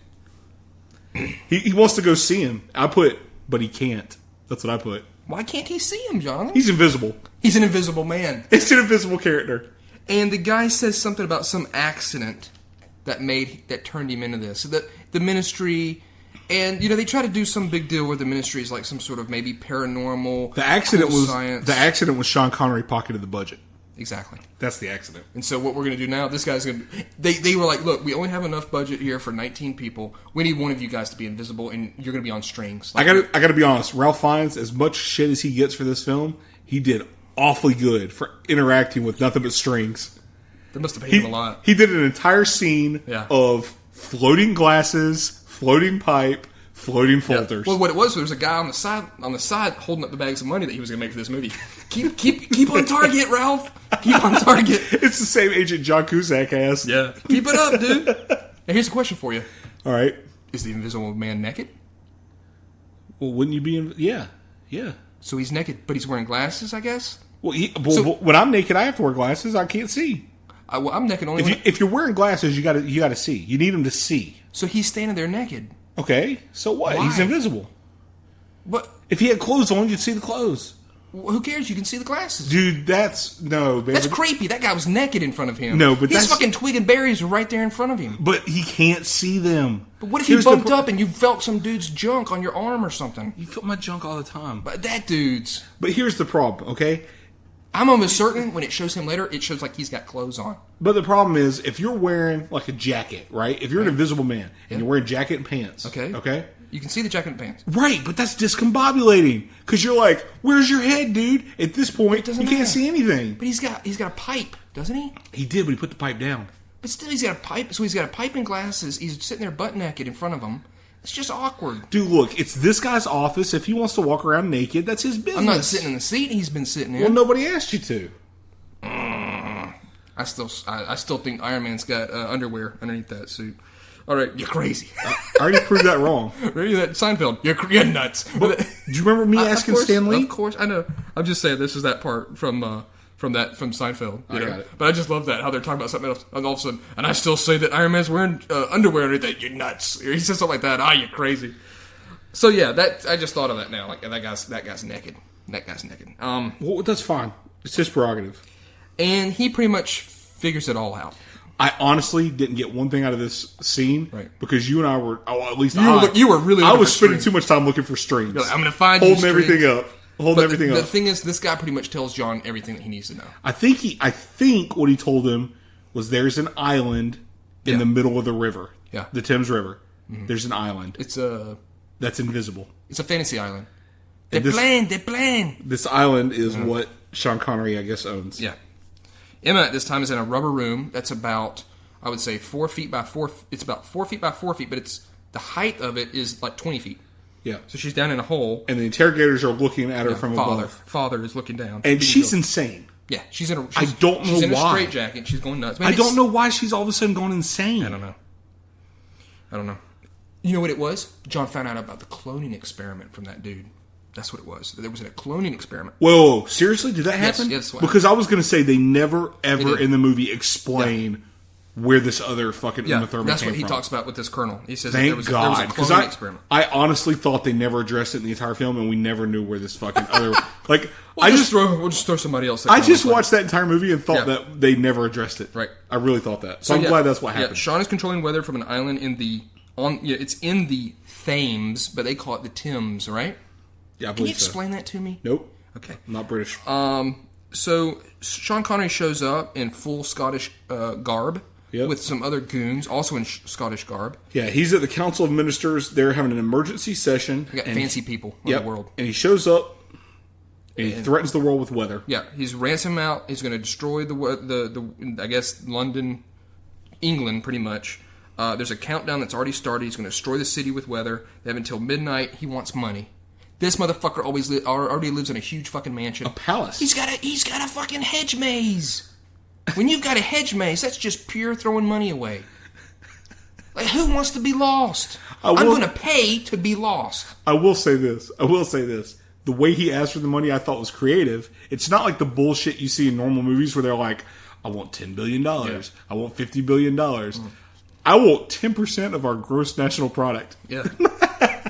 He wants to go see him. I put, but he can't. That's what I put. Why can't he see him, Jonathan? He's invisible. He's an invisible man. It's an invisible character. And the guy says something about some accident that turned him into this. So the ministry, and they try to do some big deal where the ministry is like some sort of maybe paranormal. The accident cool was science. the accident was Sean Connery pocketed the budget. Exactly. That's the accident. And so what we're going to do now, this guy's going to... They were like, look, we only have enough budget here for 19 people. We need one of you guys to be invisible, and you're going to be on strings. I gotta be honest. Ralph Fiennes, as much shit as he gets for this film, he did awfully good for interacting with nothing but strings. They must have paid him a lot. He did an entire scene of floating glasses, floating pipe, floating filters. Well, what it was, there was a guy on the side holding up the bags of money that he was going to make for this movie. Keep on target, Ralph. Keep on target. It's the same agent John Cusack has. Yeah. Keep it up, dude. Now, here's a question for you. All right. Is the invisible man naked? Well, wouldn't you be? Yeah. So he's naked, but he's wearing glasses, I guess. Well, when I'm naked, I have to wear glasses. I can't see. I'm naked only. If you're wearing glasses, you got to see. You need him to see. So he's standing there naked. Okay. So what? Why? He's invisible. What? If he had clothes on, you'd see the clothes. Who cares? You can see the glasses. Dude, that's creepy. That guy was naked in front of him. No, but his fucking twig and berries were right there in front of him. But he can't see them. But what if you bumped up and you felt some dude's junk on your arm or something? You feel my junk all the time. But that dude's... But here's the problem, okay? I'm almost certain when it shows him later, it shows like he's got clothes on. But the problem is, if you're wearing like a jacket, right? If you're an invisible man and you're wearing jacket and pants, okay? You can see the jacket and pants. Right, but that's discombobulating. Because you're like, where's your head, dude? At this point, you can't see anything. But he's got a pipe, doesn't he? He did, but he put the pipe down. But still, he's got a pipe. So he's got a pipe and glasses. He's sitting there butt naked in front of him. It's just awkward. Dude, look, it's this guy's office. If he wants to walk around naked, that's his business. I'm not sitting in the seat he's been sitting in. Well, nobody asked you to. I still think Iron Man's got underwear underneath that suit. All right, you're crazy. I already proved that wrong. Really, that Seinfeld, you're nuts. But, do you remember me asking Stan Lee? Of course, I know. I'm just saying this is that part from Seinfeld. I got it. But I just love that how they're talking about something else, and all of a sudden, and I still say that Iron Man's wearing underwear underneath that. You're nuts. He says something like that. You're crazy. So yeah, I just thought of that now. Like that guy's naked. That guy's naked. Well, that's fine. It's his prerogative. And he pretty much figures it all out. I honestly didn't get one thing out of this scene, right? Because you and I were, at least you were really. I was spending too much time looking for strings. You're like, I'm going to find holding everything up. The thing is, this guy pretty much tells John everything that he needs to know. I think what he told him was there's an island in the middle of the river. Yeah, the Thames River. Mm-hmm. There's an island. That's invisible. It's a fantasy island. They're playing. This island is what Sean Connery, I guess, owns. Yeah. Emma at this time is in a rubber room that's about, I would say, 4 feet by 4. It's about 4 feet by 4 feet, but the height of it is like 20 feet. Yeah. So she's down in a hole, and the interrogators are looking at her from above. Father is looking down, and she's insane. Yeah, she's in a. I don't know why. She's in a straitjacket. She's going nuts. I don't know why she's all of a sudden going insane. I don't know. You know what it was? John found out about the cloning experiment from that dude. That's what it was. There was a cloning experiment. Whoa, seriously? Did that happen? Yes. Because I was going to say they never, ever in the movie explain where this other fucking Uma Thurman came from. That's what he talks about with this colonel. He says Thank there was a cloning experiment. I honestly thought they never addressed it in the entire film, and we never knew where this fucking other... Like, we'll just throw somebody else. I just watched that entire movie and thought that they never addressed it. Right. I really thought that. So I'm glad that's what happened. Yeah, Sean is controlling weather from an island in the It's in the Thames, but they call it the Thames, right? Yeah, I Can you believe so. explain that to me? Nope. Okay. I'm not British. So Sean Connery shows up in full Scottish garb with some other goons, also in Scottish garb. Yeah, he's at the Council of Ministers. They're having an emergency session. We got fancy people in the world. And he shows up and he threatens the world with weather. Yeah, he's ransom out. He's going to destroy the I guess London, England, pretty much. There's a countdown that's already started. He's going to destroy the city with weather. They have until midnight. He wants money. This motherfucker already lives in a huge fucking mansion. A palace. He's got a fucking hedge maze. When you've got a hedge maze, that's just pure throwing money away. Like, who wants to be lost? I'm going to pay to be lost. I will say this. The way he asked for the money I thought was creative. It's not like the bullshit you see in normal movies where they're like, I want $10 billion. Yeah. I want $50 billion. I want 10% of our gross national product. Yeah.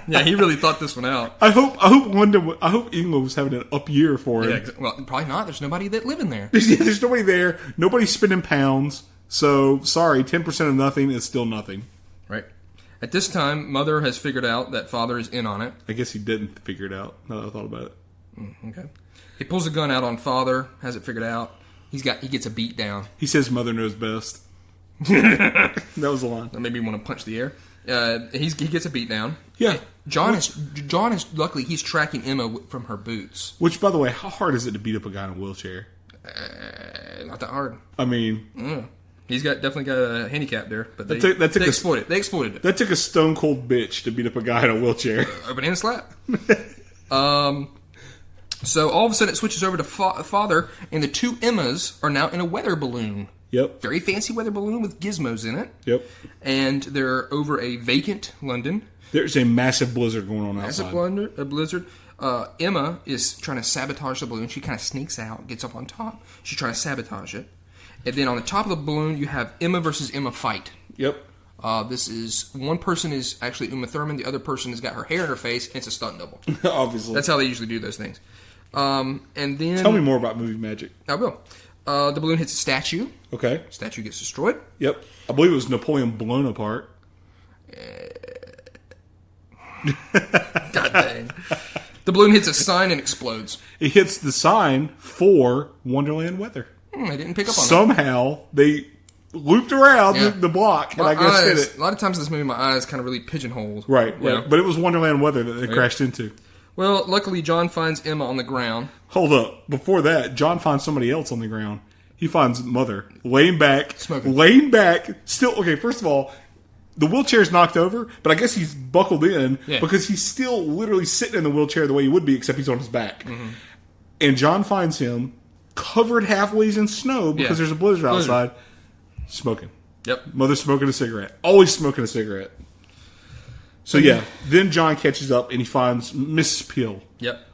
Yeah, he really thought this one out. I hope England was having an up year for him. Yeah, well, probably not. There's nobody that living there. There's nobody there. Nobody's spending pounds. So, sorry, 10% of nothing is still nothing. Right. At this time, Mother has figured out that Father is in on it. I guess he didn't figure it out, now that I thought about it. Okay. He pulls a gun out on Father, has it figured out. He gets a beat down. He says Mother knows best. That was the line. That made me want to punch the air. He gets a beat down. Yeah. John is luckily he's tracking Emma from her boots. Which, by the way, how hard is it to beat up a guy in a wheelchair? Not that hard. I mean, he's definitely got a handicap there, but they exploited it. That took a stone cold bitch to beat up a guy in a wheelchair. A banana slap. So all of a sudden it switches over to Father, and the two Emmas are now in a weather balloon. Yep. Very fancy weather balloon with gizmos in it. Yep. And they're over a vacant London. There's a massive blizzard going on outside. A blizzard. Emma is trying to sabotage the balloon. She kind of sneaks out, gets up on top. She's trying to sabotage it. And then on the top of the balloon, you have Emma versus Emma fight. Yep. This is one person is actually Uma Thurman. The other person has got her hair in her face. And it's a stunt double. Obviously. That's how they usually do those things. And then tell me more about movie magic. I will. The balloon hits a statue. Okay. Statue gets destroyed. Yep. I believe it was Napoleon blown apart. God dang. The balloon hits a sign and explodes. It hits the sign for Wonderland Weather. I didn't pick up on that. Somehow they looped around the block and I guess hit it. A lot of times in this movie, my eyes kind of really pigeonholed. Right. But it was Wonderland Weather that they crashed into. Well, luckily, John finds Emma on the ground. Hold up. Before that, John finds somebody else on the ground. He finds Mother laying back. Smoking. Laying back. Still, okay, first of all, the wheelchair's knocked over, but I guess he's buckled in because he's still literally sitting in the wheelchair the way he would be, except he's on his back. Mm-hmm. And John finds him covered halfway in snow because there's a blizzard outside, smoking. Yep. Mother's smoking a cigarette. Always smoking a cigarette. So then John catches up and he finds Mrs. Peel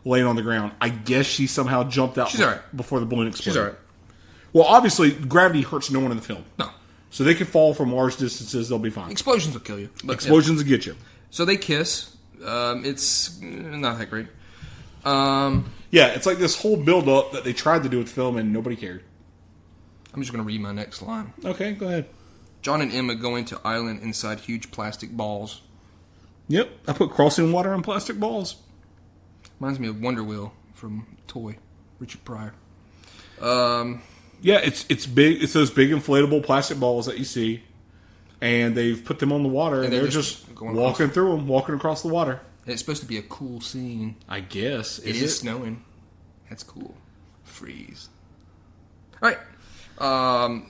laying on the ground. I guess she somehow jumped out before the balloon exploded. She's all right. Well, obviously, gravity hurts no one in the film. No. So they can fall from large distances, they'll be fine. Explosions will kill you. Explosions will get you. So they kiss. It's not that great. It's like this whole build-up that they tried to do with the film and nobody cared. I'm just going to read my next line. Okay, go ahead. John and Emma go into island inside huge plastic balls. Yep, I put crossing water on plastic balls. Reminds me of Wonder Wheel from Toy, Richard Pryor. It's big. It's those big inflatable plastic balls that you see, and they've put them on the water, and they're just walking through them, walking across the water. And it's supposed to be a cool scene. I guess. It is snowing. That's cool. Freeze. All right.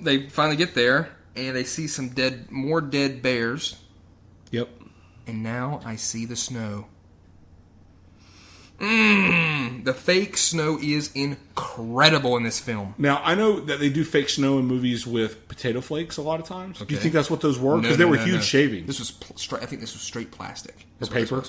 They finally get there, and they see some more dead bears. Yep. And now I see the snow. The fake snow is incredible in this film. Now, I know that they do fake snow in movies with potato flakes a lot of times. Okay. Do you think that's what those were? Because they were huge shavings. This was I think this was straight plastic. Or paper?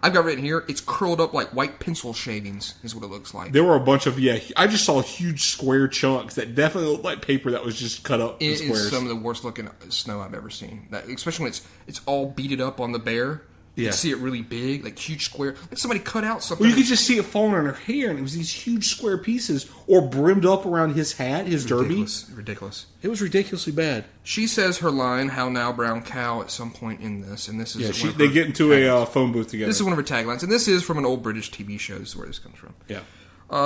I've got written here, it's curled up like white pencil shavings, is what it looks like. There were a bunch of, I just saw huge square chunks that definitely looked like paper that was just cut up in squares. It is some of the worst looking snow I've ever seen. Especially when it's all beaded up on the bear. You see it really big, like huge square. Like somebody cut out something. Well, you could just see it falling on her hair, and it was these huge square pieces, or brimmed up around his hat, his derby. Ridiculous. It was ridiculously bad. She says her line, "How now, brown cow," at some point in this, and this is they get into a phone booth together. This is one of her taglines, and this is from an old British TV show. This is where this comes from. Yeah.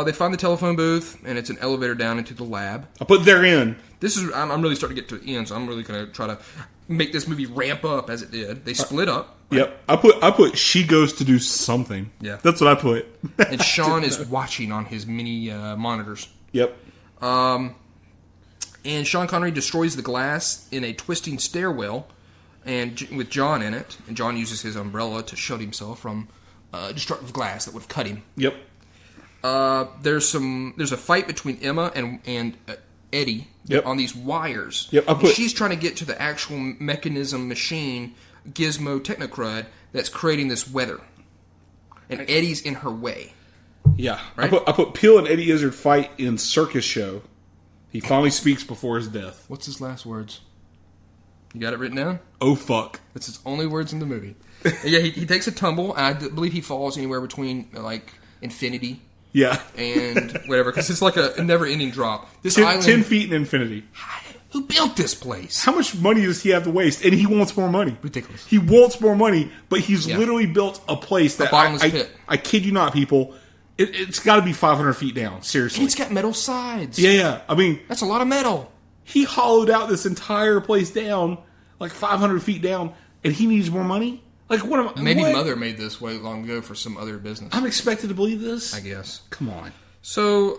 They find the telephone booth, and it's an elevator down into the lab. I put they're in. This is I'm really starting to get to the end, so I'm really going to try to make this movie ramp up as it did. They split up. Right? Yep. I put she goes to do something. Yeah. That's what I put. And Sean is watching on his mini monitors. Yep. And Sean Connery destroys the glass in a twisting stairwell, and with John in it. And John uses his umbrella to shield himself from destructive glass that would have cut him. Yep. There's a fight between Emma and Eddie on these wires. Yep. She's trying to get to the actual mechanism machine gizmo technocrud that's creating this weather, and Eddie's in her way. Yeah. Right? I put Peel and Eddie Izzard fight in circus show. He finally speaks before his death. What's his last words? You got it written down? Oh fuck. That's his only words in the movie. Yeah, he takes a tumble. I believe he falls anywhere between like infinity. Yeah. And whatever, because it's like a never-ending drop. This 10 feet in infinity. Who built this place? How much money does he have to waste? And he wants more money. Ridiculous. He wants more money, but he's literally built a place that bottomless pit. I kid you not, people. It's got to be 500 feet down. Seriously. And it's got metal sides. Yeah. I mean, that's a lot of metal. He hollowed out this entire place down, like 500 feet down, and he needs more money. Like what? Maybe Mother made this way long ago for some other business. I'm expected to believe this. I guess. Come on. So,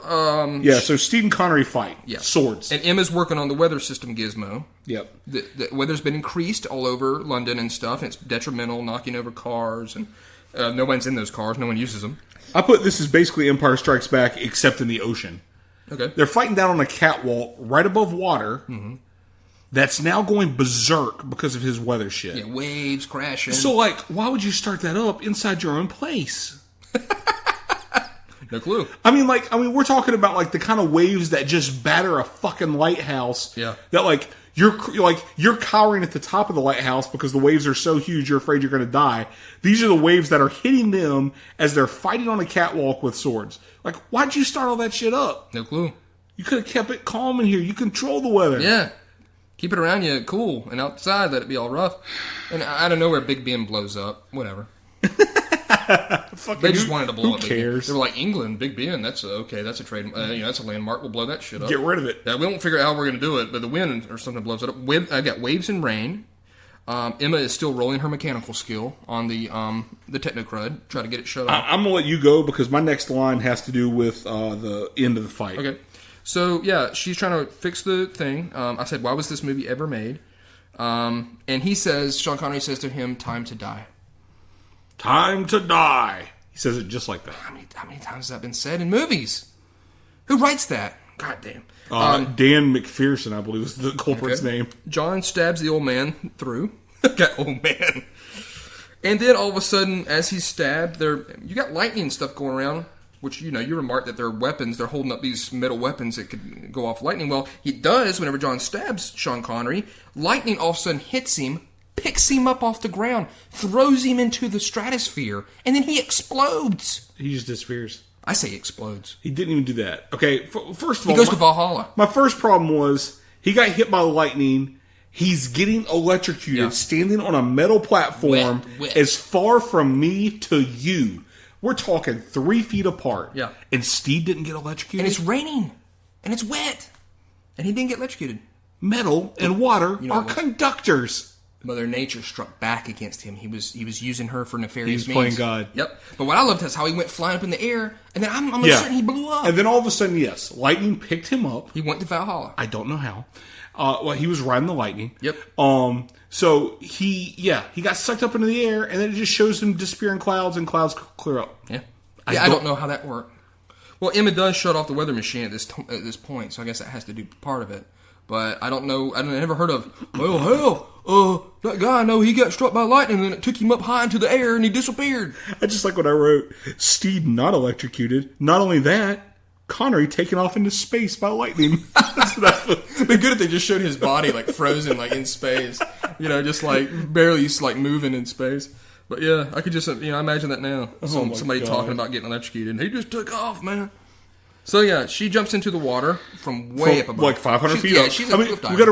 so Steve and Connery fight. Yeah. Swords. And Emma's working on the weather system gizmo. Yep. The weather's been increased all over London and stuff, and it's detrimental, knocking over cars, and no one's in those cars. No one uses them. I put this is basically Empire Strikes Back, except in the ocean. Okay. They're fighting down on a catwalk right above water that's now going berserk because of his weather shit. Yeah, waves crashing. So, like, why would you start that up inside your own place? No clue. I mean, we're talking about like the kind of waves that just batter a fucking lighthouse. Yeah. That like you're cowering at the top of the lighthouse because the waves are so huge you're afraid you're going to die. These are the waves that are hitting them as they're fighting on a catwalk with swords. Like, why'd you start all that shit up? No clue. You could have kept it calm in here. You control the weather. Yeah. Keep it around you cool, and outside let it be all rough. And out of nowhere, Big Ben blows up. Whatever. They just wanted to blow up. Who cares? They were like, England, Big Ben. That's okay. That's a trade. That's a landmark. We'll blow that shit up. Get rid of it. We won't figure out how we're going to do it, but the wind or something blows it up. I got waves and rain. Emma is still rolling her mechanical skill on the technocrud. Try to get it shut off. I'm gonna let you go because my next line has to do with the end of the fight. Okay. So yeah, she's trying to fix the thing. I said, "Why was this movie ever made?" And he says, Sean Connery says to him, "Time to die." Time to die. He says it just like that. How many times has that been said in movies? Who writes that? God damn. Dan McPherson, I believe, is the culprit's name. John stabs the old man through. That old man. And then all of a sudden, as he's stabbed, you got lightning stuff going around, which, you remarked that they're weapons. They're holding up these metal weapons that could go off lightning. Well, he does whenever John stabs Sean Connery. Lightning all of a sudden hits him, picks him up off the ground, throws him into the stratosphere, and then he explodes. He just disappears. I say explodes. He didn't even do that. Okay, first of all... He goes to Valhalla. My first problem was, he got hit by lightning, he's getting electrocuted, standing on a metal platform wet. as far from me to you. We're talking 3 feet apart. Yeah. And Steve didn't get electrocuted? And it's raining. And it's wet. And he didn't get electrocuted. Metal and water are conductors. Mother Nature struck back against him. He was using her for nefarious means. He was playing God. Yep. But what I loved is how he went flying up in the air, and then I'm certain he blew up. And then all of a sudden, yes, lightning picked him up. He went to Valhalla. I don't know how. He was riding the lightning. Yep. So he got sucked up into the air, and then it just shows him disappear in clouds, and clouds clear up. Yeah. I don't know how that worked. Well, Emma does shut off the weather machine at this point, so I guess that has to do part of it. But I don't know. I never heard of. Well, hell, that guy. I know he got struck by lightning, and then it took him up high into the air, and he disappeared. I just like what I wrote. Steve not electrocuted. Not only that, Connery taken off into space by lightning. That's what I put. It'd be good if they just showed his body like frozen, like in space. Just like barely moving in space. But yeah, I could just imagine that now. my Somebody God. talking about getting electrocuted. He just took off, man. So yeah, she jumps into the water from way up above, like 500 feet Yeah, up. she's a cliff diver. we got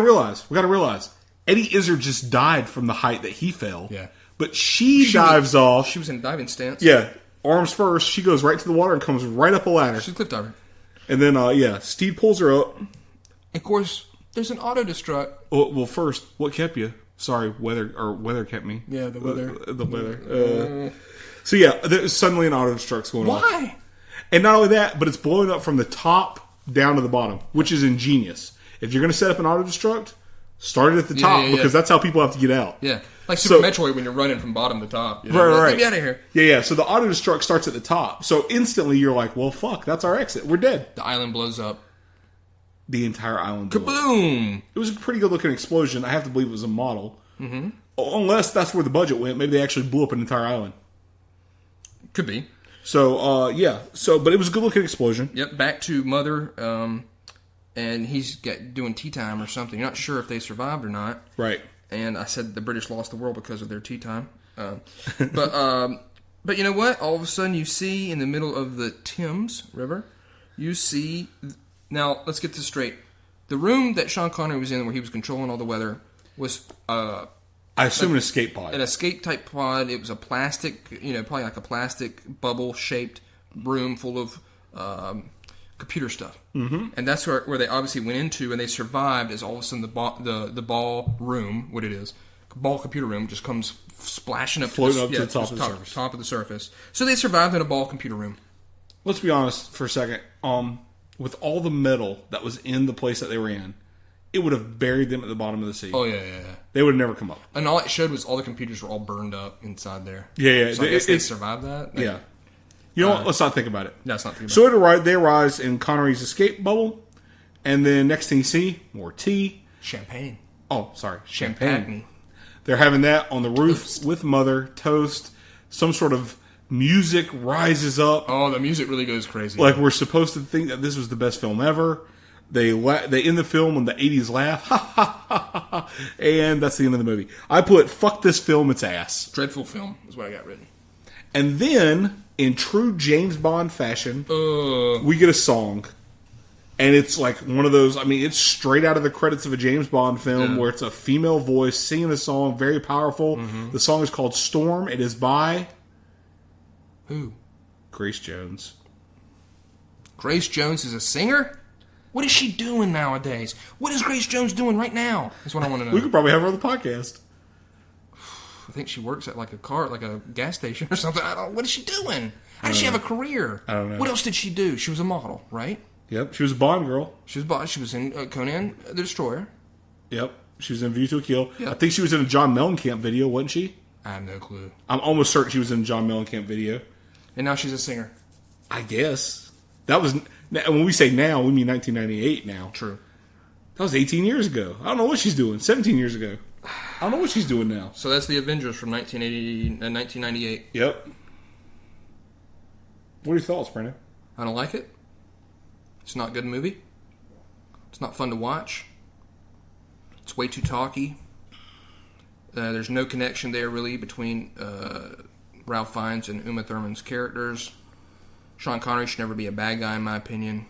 to realize, Eddie Izzard just died from the height that he fell. Yeah. But she dives off. She was in diving stance. Yeah, arms first. She goes right to the water and comes right up a ladder. She's a cliff diver. And then, Steve pulls her up. Of course, there's an auto destruct. Well, first, what kept you? Sorry, weather kept me. Yeah, the weather. The weather. So yeah, there's suddenly an auto destruct's going off. Why? And not only that, but it's blowing up from the top down to the bottom, which is ingenious. If you're going to set up an auto destruct, start it at the top because that's how people have to get out. Yeah, like Super Metroid when you're running from bottom to top. You know? Right. Get me out of here. Yeah. So the auto destruct starts at the top. So instantly you're like, well, fuck, that's our exit. We're dead. The island blows up. The entire island blew up. Kaboom! It was a pretty good looking explosion. I have to believe it was a model. Mm-hmm. Unless that's where the budget went. Maybe they actually blew up an entire island. Could be. So, but it was a good looking explosion. Yep, back to Mother, and he's doing tea time or something. You're not sure if they survived or not. Right. And I said the British lost the world because of their tea time. But you know what? All of a sudden you see in the middle of the Thames River, you see... Now, let's get this straight. The room that Sean Connery was in where he was controlling all the weather was... I assume an escape pod. An escape type pod. It was a plastic, probably like a plastic bubble shaped room full of computer stuff. Mm-hmm. And that's where they obviously went into, and they survived. As all of a sudden the ball room, what it is, ball computer room, just comes splashing up floating to up to the top of the surface. Top of the surface. So they survived in a ball computer room. Let's be honest for a second. With all the metal that was in the place that they were in, it would have buried them at the bottom of the sea. Oh yeah. They would have never come up. And all it showed was all the computers were all burned up inside there. Yeah. So I guess they survived that. Yeah. You know what? Let's not think about it. No, let's not think about it. So they arise in Connery's escape bubble, and then next thing you see, more tea. Champagne. Oh, sorry. Champagne. They're having that on the roof with Mother, toast. Some sort of music rises up. Oh, the music really goes crazy. Like we're supposed to think that this was the best film ever. They end the film when the 80s laugh. Ha, ha, ha, ha, ha. And that's the end of the movie. I put, fuck this film, it's ass. Dreadful film is what I got written. And then, in true James Bond fashion, we get a song. And it's like one of those, it's straight out of the credits of a James Bond film where it's a female voice singing the song, very powerful. Mm-hmm. The song is called Storm. It is by... Who? Grace Jones. Grace Jones is a singer? What is she doing nowadays? What is Grace Jones doing right now? That's what I want to know. We could probably have her on the podcast. I think she works at like a gas station or something. What is she doing? How did she have a career? I don't know. What else did she do? She was a model, right? Yep, she was a Bond girl. She was in Conan the Destroyer. Yep, she was in View to a Kill. Yep. I think she was in a John Mellencamp video, wasn't she? I have no clue. I'm almost certain she was in a John Mellencamp video. And now she's a singer. I guess. That was... When we say now, we mean 1998 now. True. That was 18 years ago. I don't know what she's doing. 17 years ago. I don't know what she's doing now. So that's the Avengers from 1998. Yep. What are your thoughts, Brandon? I don't like it. It's not a good movie. It's not fun to watch. It's way too talky. There's no connection there, really, between Ralph Fiennes and Uma Thurman's characters. Sean Connery should never be a bad guy, in my opinion.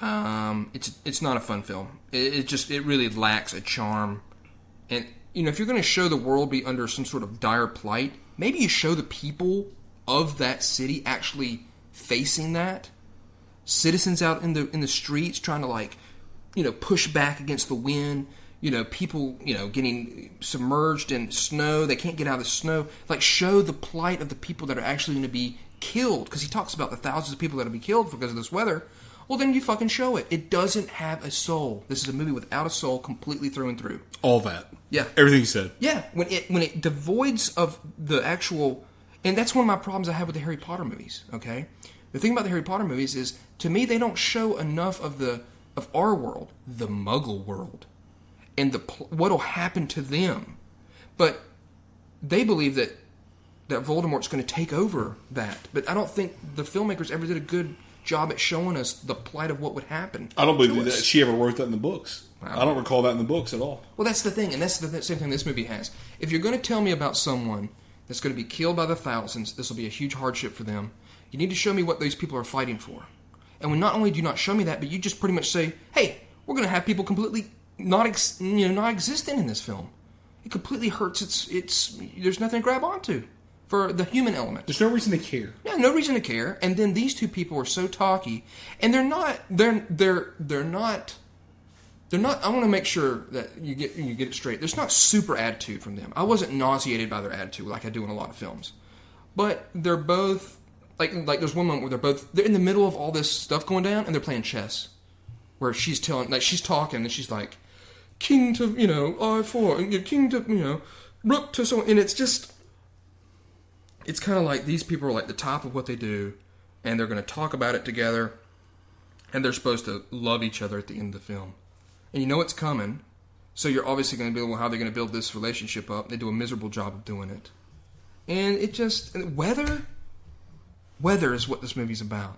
It's not a fun film. It really lacks a charm. And if you're going to show the world be under some sort of dire plight, maybe you show the people of that city actually facing that. Citizens out in the streets trying to push back against the wind. People getting submerged in snow. They can't get out of the snow. Show the plight of the people that are actually going to be killed, because he talks about the thousands of people that will be killed because of this weather. Well, then you fucking show it. It doesn't have a soul. This is a movie without a soul, completely through and through. All that. Yeah. Everything you said. Yeah. When it devoids of the actual... And that's one of my problems I have with the Harry Potter movies, okay? The thing about the Harry Potter movies is, to me, they don't show enough of our world, the Muggle world, and what'll happen to them. But they believe that Voldemort's going to take over that. But I don't think the filmmakers ever did a good job at showing us the plight of what would happen. I don't believe that she ever wrote that in the books. I don't recall that in the books at all. Well, that's the thing, and that's the same thing this movie has. If you're going to tell me about someone that's going to be killed by the thousands. This will be a huge hardship for them. You need to show me what these people are fighting for. And when not only do you not show me that, but you just pretty much say, hey, we're going to have people completely not existent in this film. It completely hurts its there's nothing to grab onto for the human element. There's no reason to care. Yeah, no reason to care. And then these two people are so talky, and they're not I want to make sure that you get it straight. There's not super attitude from them. I wasn't nauseated by their attitude like I do in a lot of films. But they're both like there's one moment where they're in the middle of all this stuff going down and they're playing chess. Where she's talking and she's like, king to, I4, and king to, rook to so, and it's kind of like these people are like the top of what they do, and they're going to talk about it together, and they're supposed to love each other at the end of the film. And you know it's coming, so you're obviously going to be, well, how are they going to build this relationship up? They do a miserable job of doing it. And it just, weather is what this movie's about.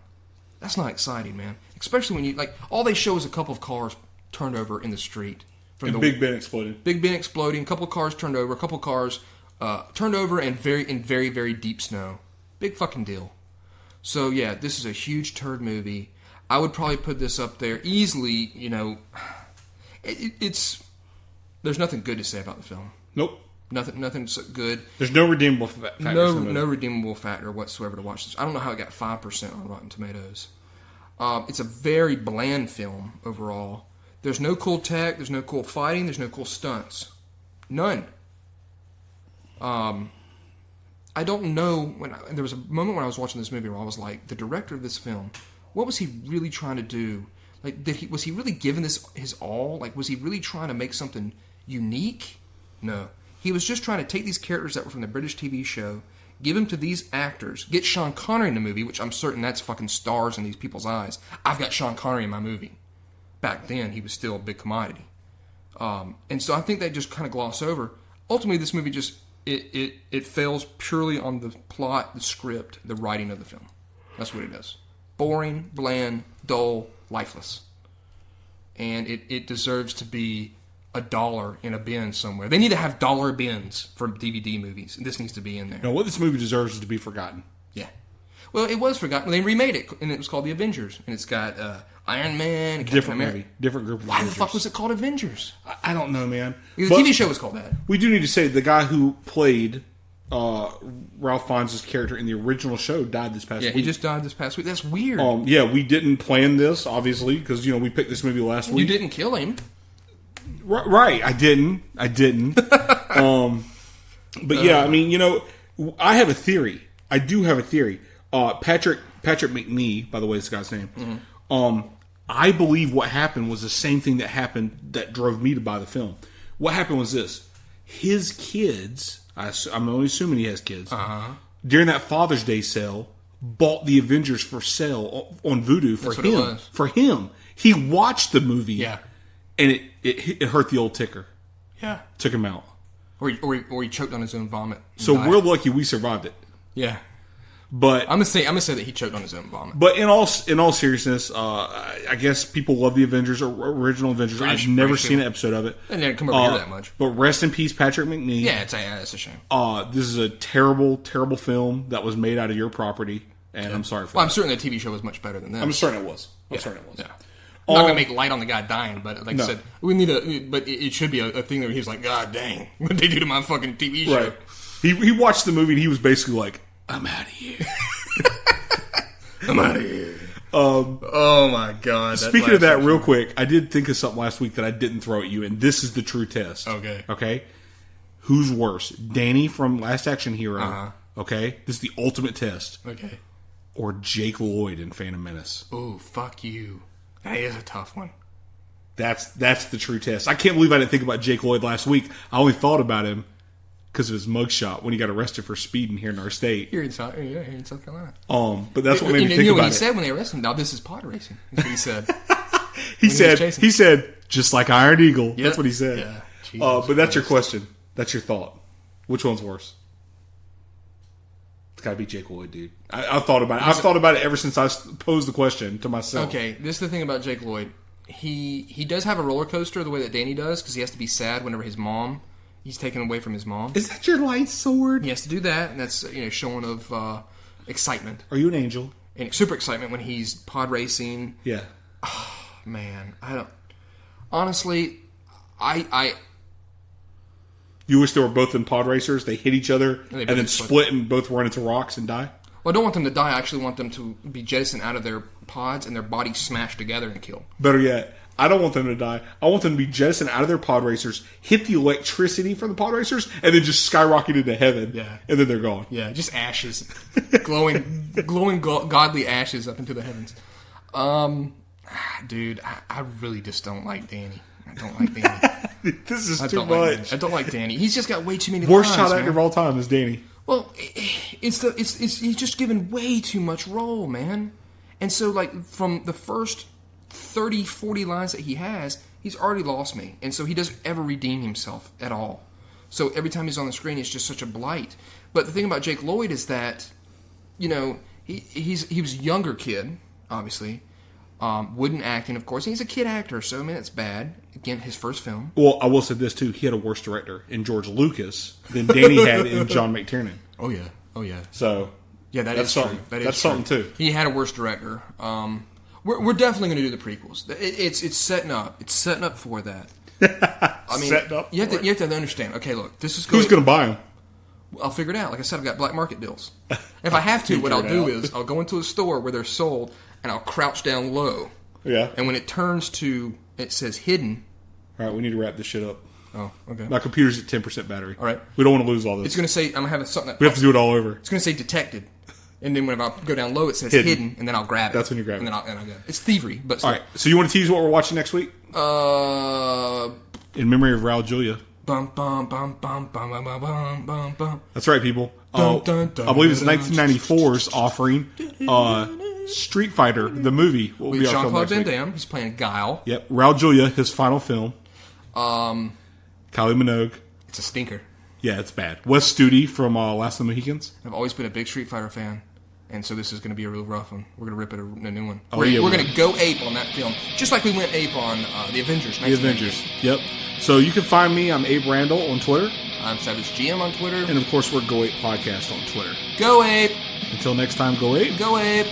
That's not exciting, man. Especially when all they show is a couple of cars turned over in the street. And Big Ben exploding. Big Ben exploding, a couple of cars turned over, a couple of cars turned over in very, very deep snow. Big fucking deal. So, yeah, this is a huge turd movie. I would probably put this up there easily, it's... There's nothing good to say about the film. Nope. Nothing so good. There's no redeemable factor. No redeemable factor whatsoever to watch this. I don't know how it got 5% on Rotten Tomatoes. It's a very bland film overall. There's no cool tech. There's no cool fighting. There's no cool stunts. None. I don't know. There was a moment when I was watching this movie where I was like, the director of this film, what was he really trying to do? Was he really giving this his all? Was he really trying to make something unique? No. He was just trying to take these characters that were from the British TV show, give them to these actors, get Sean Connery in the movie, which I'm certain that's fucking stars in these people's eyes. I've got Sean Connery in my movie. Back then, he was still a big commodity. And so I think they just kind of gloss over. Ultimately, this movie just, it fails purely on the plot, the script, the writing of the film. That's what it is. Boring, bland, dull, lifeless. And it deserves to be $1 in a bin somewhere. They need to have dollar bins for DVD movies. This needs to be in there. No, what this movie deserves is to be forgotten. Yeah. Well, it was forgotten. They remade it, and it was called The Avengers. And it's got Iron Man. Different movie. Different group of Why Avengers. the fuck was it called Avengers? I don't know, man. The TV show was called that. We do need to say the guy who played Ralph Fiennes' character in the original show died this past week. Yeah, he just died this past week. That's weird. Yeah, we didn't plan this, obviously, because, we picked this movie last week. You didn't kill him. Right, I didn't. But yeah, I mean, I have a theory. I do have a theory. Patrick McNee, by the way, this guy's name. Mm-hmm. I believe what happened was the same thing that drove me to buy the film. What happened was this: his kids. I'm only assuming he has kids. During that Father's Day sale, bought the Avengers for sale on Vudu for him. For him, he watched the movie. Yeah. And it hurt the old ticker. Yeah. Took him out. Or he choked on his own vomit. So we're lucky we survived it. Yeah. But I'm gonna say that he choked on his own vomit. But in all seriousness, I guess people love the Avengers or original Avengers. I've never seen an episode of it. It didn't come over here that much. But rest in peace, Patrick McNee. Yeah, it's a shame. This is a terrible, terrible film that was made out of your property, and I'm sorry for that. I'm certain the TV show was much better than that. I'm certain it was. Yeah. Yeah. I'm not gonna make light on the guy dying, but like I said, we need but it should be a thing that he's like, God dang, what they do to my fucking TV show? Right. He watched the movie and he was basically like, I'm out of here. I'm out of here. Oh my God. Speaking of that, real quick, I did think of something last week that I didn't throw at you, and this is the true test. Okay. Who's worse, Danny from Last Action Hero? Okay, this is the ultimate test. Okay. Or Jake Lloyd in Phantom Menace? Oh, fuck you. That is a tough one. That's the true test. I can't believe I didn't think about Jake Lloyd last week. I only thought about him because of his mugshot when he got arrested for speeding here in our state. Here in South Carolina. But that's what made me think about it. What he said when they arrested him? Now this is pod racing. That's what he said. he said, just like Iron Eagle. Yep. That's what he said. Yeah. But that's your question. That's your thought. Which one's worse? It's got to be Jake Lloyd, dude. I've thought about it. I've thought about it ever since I posed the question to myself. Okay, this is the thing about Jake Lloyd. He does have a roller coaster the way that Danny does because he has to be sad whenever his mom he's taken away from his mom. Is that your light sword? He has to do that, and that's showing of excitement. Are you an angel? And super excitement when he's pod racing. Yeah. Oh, man, I don't. Honestly, I. You wish they were both in pod racers. They hit each other and then split and both run into rocks and die. Well, I don't want them to die. I actually want them to be jettisoned out of their pods and their bodies smashed together and killed. Better yet, I don't want them to die. I want them to be jettisoned out of their pod racers, hit the electricity from the pod racers, and then just skyrocket into heaven. Yeah. And then they're gone. Yeah, just ashes. glowing godly ashes up into the heavens. Dude, I really just don't like Danny. I don't like Danny. This is too much. I don't like Danny. He's just got way too many Worst lines, child actor of all time is Danny. Well, he's just given way too much role, man. And so, like, from the first 30, 40 lines that he has, he's already lost me. And so he doesn't ever redeem himself at all. So every time he's on the screen, it's just such a blight. But the thing about Jake Lloyd is that, he was a younger kid, obviously. Wouldn't acting, of course. And he's a kid actor, so, I mean, it's bad. Again, his first film. Well, I will say this, too. He had a worse director in George Lucas than Danny had in John McTiernan. Oh, yeah. Oh, yeah. So, yeah, that's true. That's something, too. He had a worse director. We're definitely going to do the prequels. It's setting up. It's setting up for that. I mean, setting up. You have to understand. Okay, look, this is who's going to buy them? I'll figure it out. Like I said, I've got black market deals. If I have to, what I'll do is I'll go into a store where they're sold, and I'll crouch down low. Yeah. And when it turns to, it says hidden. All right, we need to wrap this shit up. Oh, okay. My computer's at 10% battery. All right. We don't want to lose all this. It's going to say, I'm going to have something that we have to do it all over. It's going to say detected. And then when I go down low, it says hidden, and then I'll grab it. That's when you grab it. And then I'll go. It's thievery. But all right, so you want to tease what we're watching next week? In memory of Raul Julia. Bum, bum, bum, bum, bum, bum, bum, bum, bum. That's right, people. I believe it's 1994's offering. Street Fighter, the movie. With Jean-Claude Van Damme. He's playing Guile. Yep. Raul Julia, his final film. Kylie Minogue. It's a stinker. Yeah, it's bad. Wes Studi from Last of the Mohicans. I've always been a big Street Fighter fan. And so this is going to be a real rough one. We're going to rip it a new one. We're going to go ape on that film. Just like we went ape on the Avengers. The Avengers. Yep. So you can find me. I'm Abe Randall on Twitter. I'm Savage GM on Twitter. And of course, we're Go Ape Podcast on Twitter. Go Ape! Until next time, go Ape. Go Ape!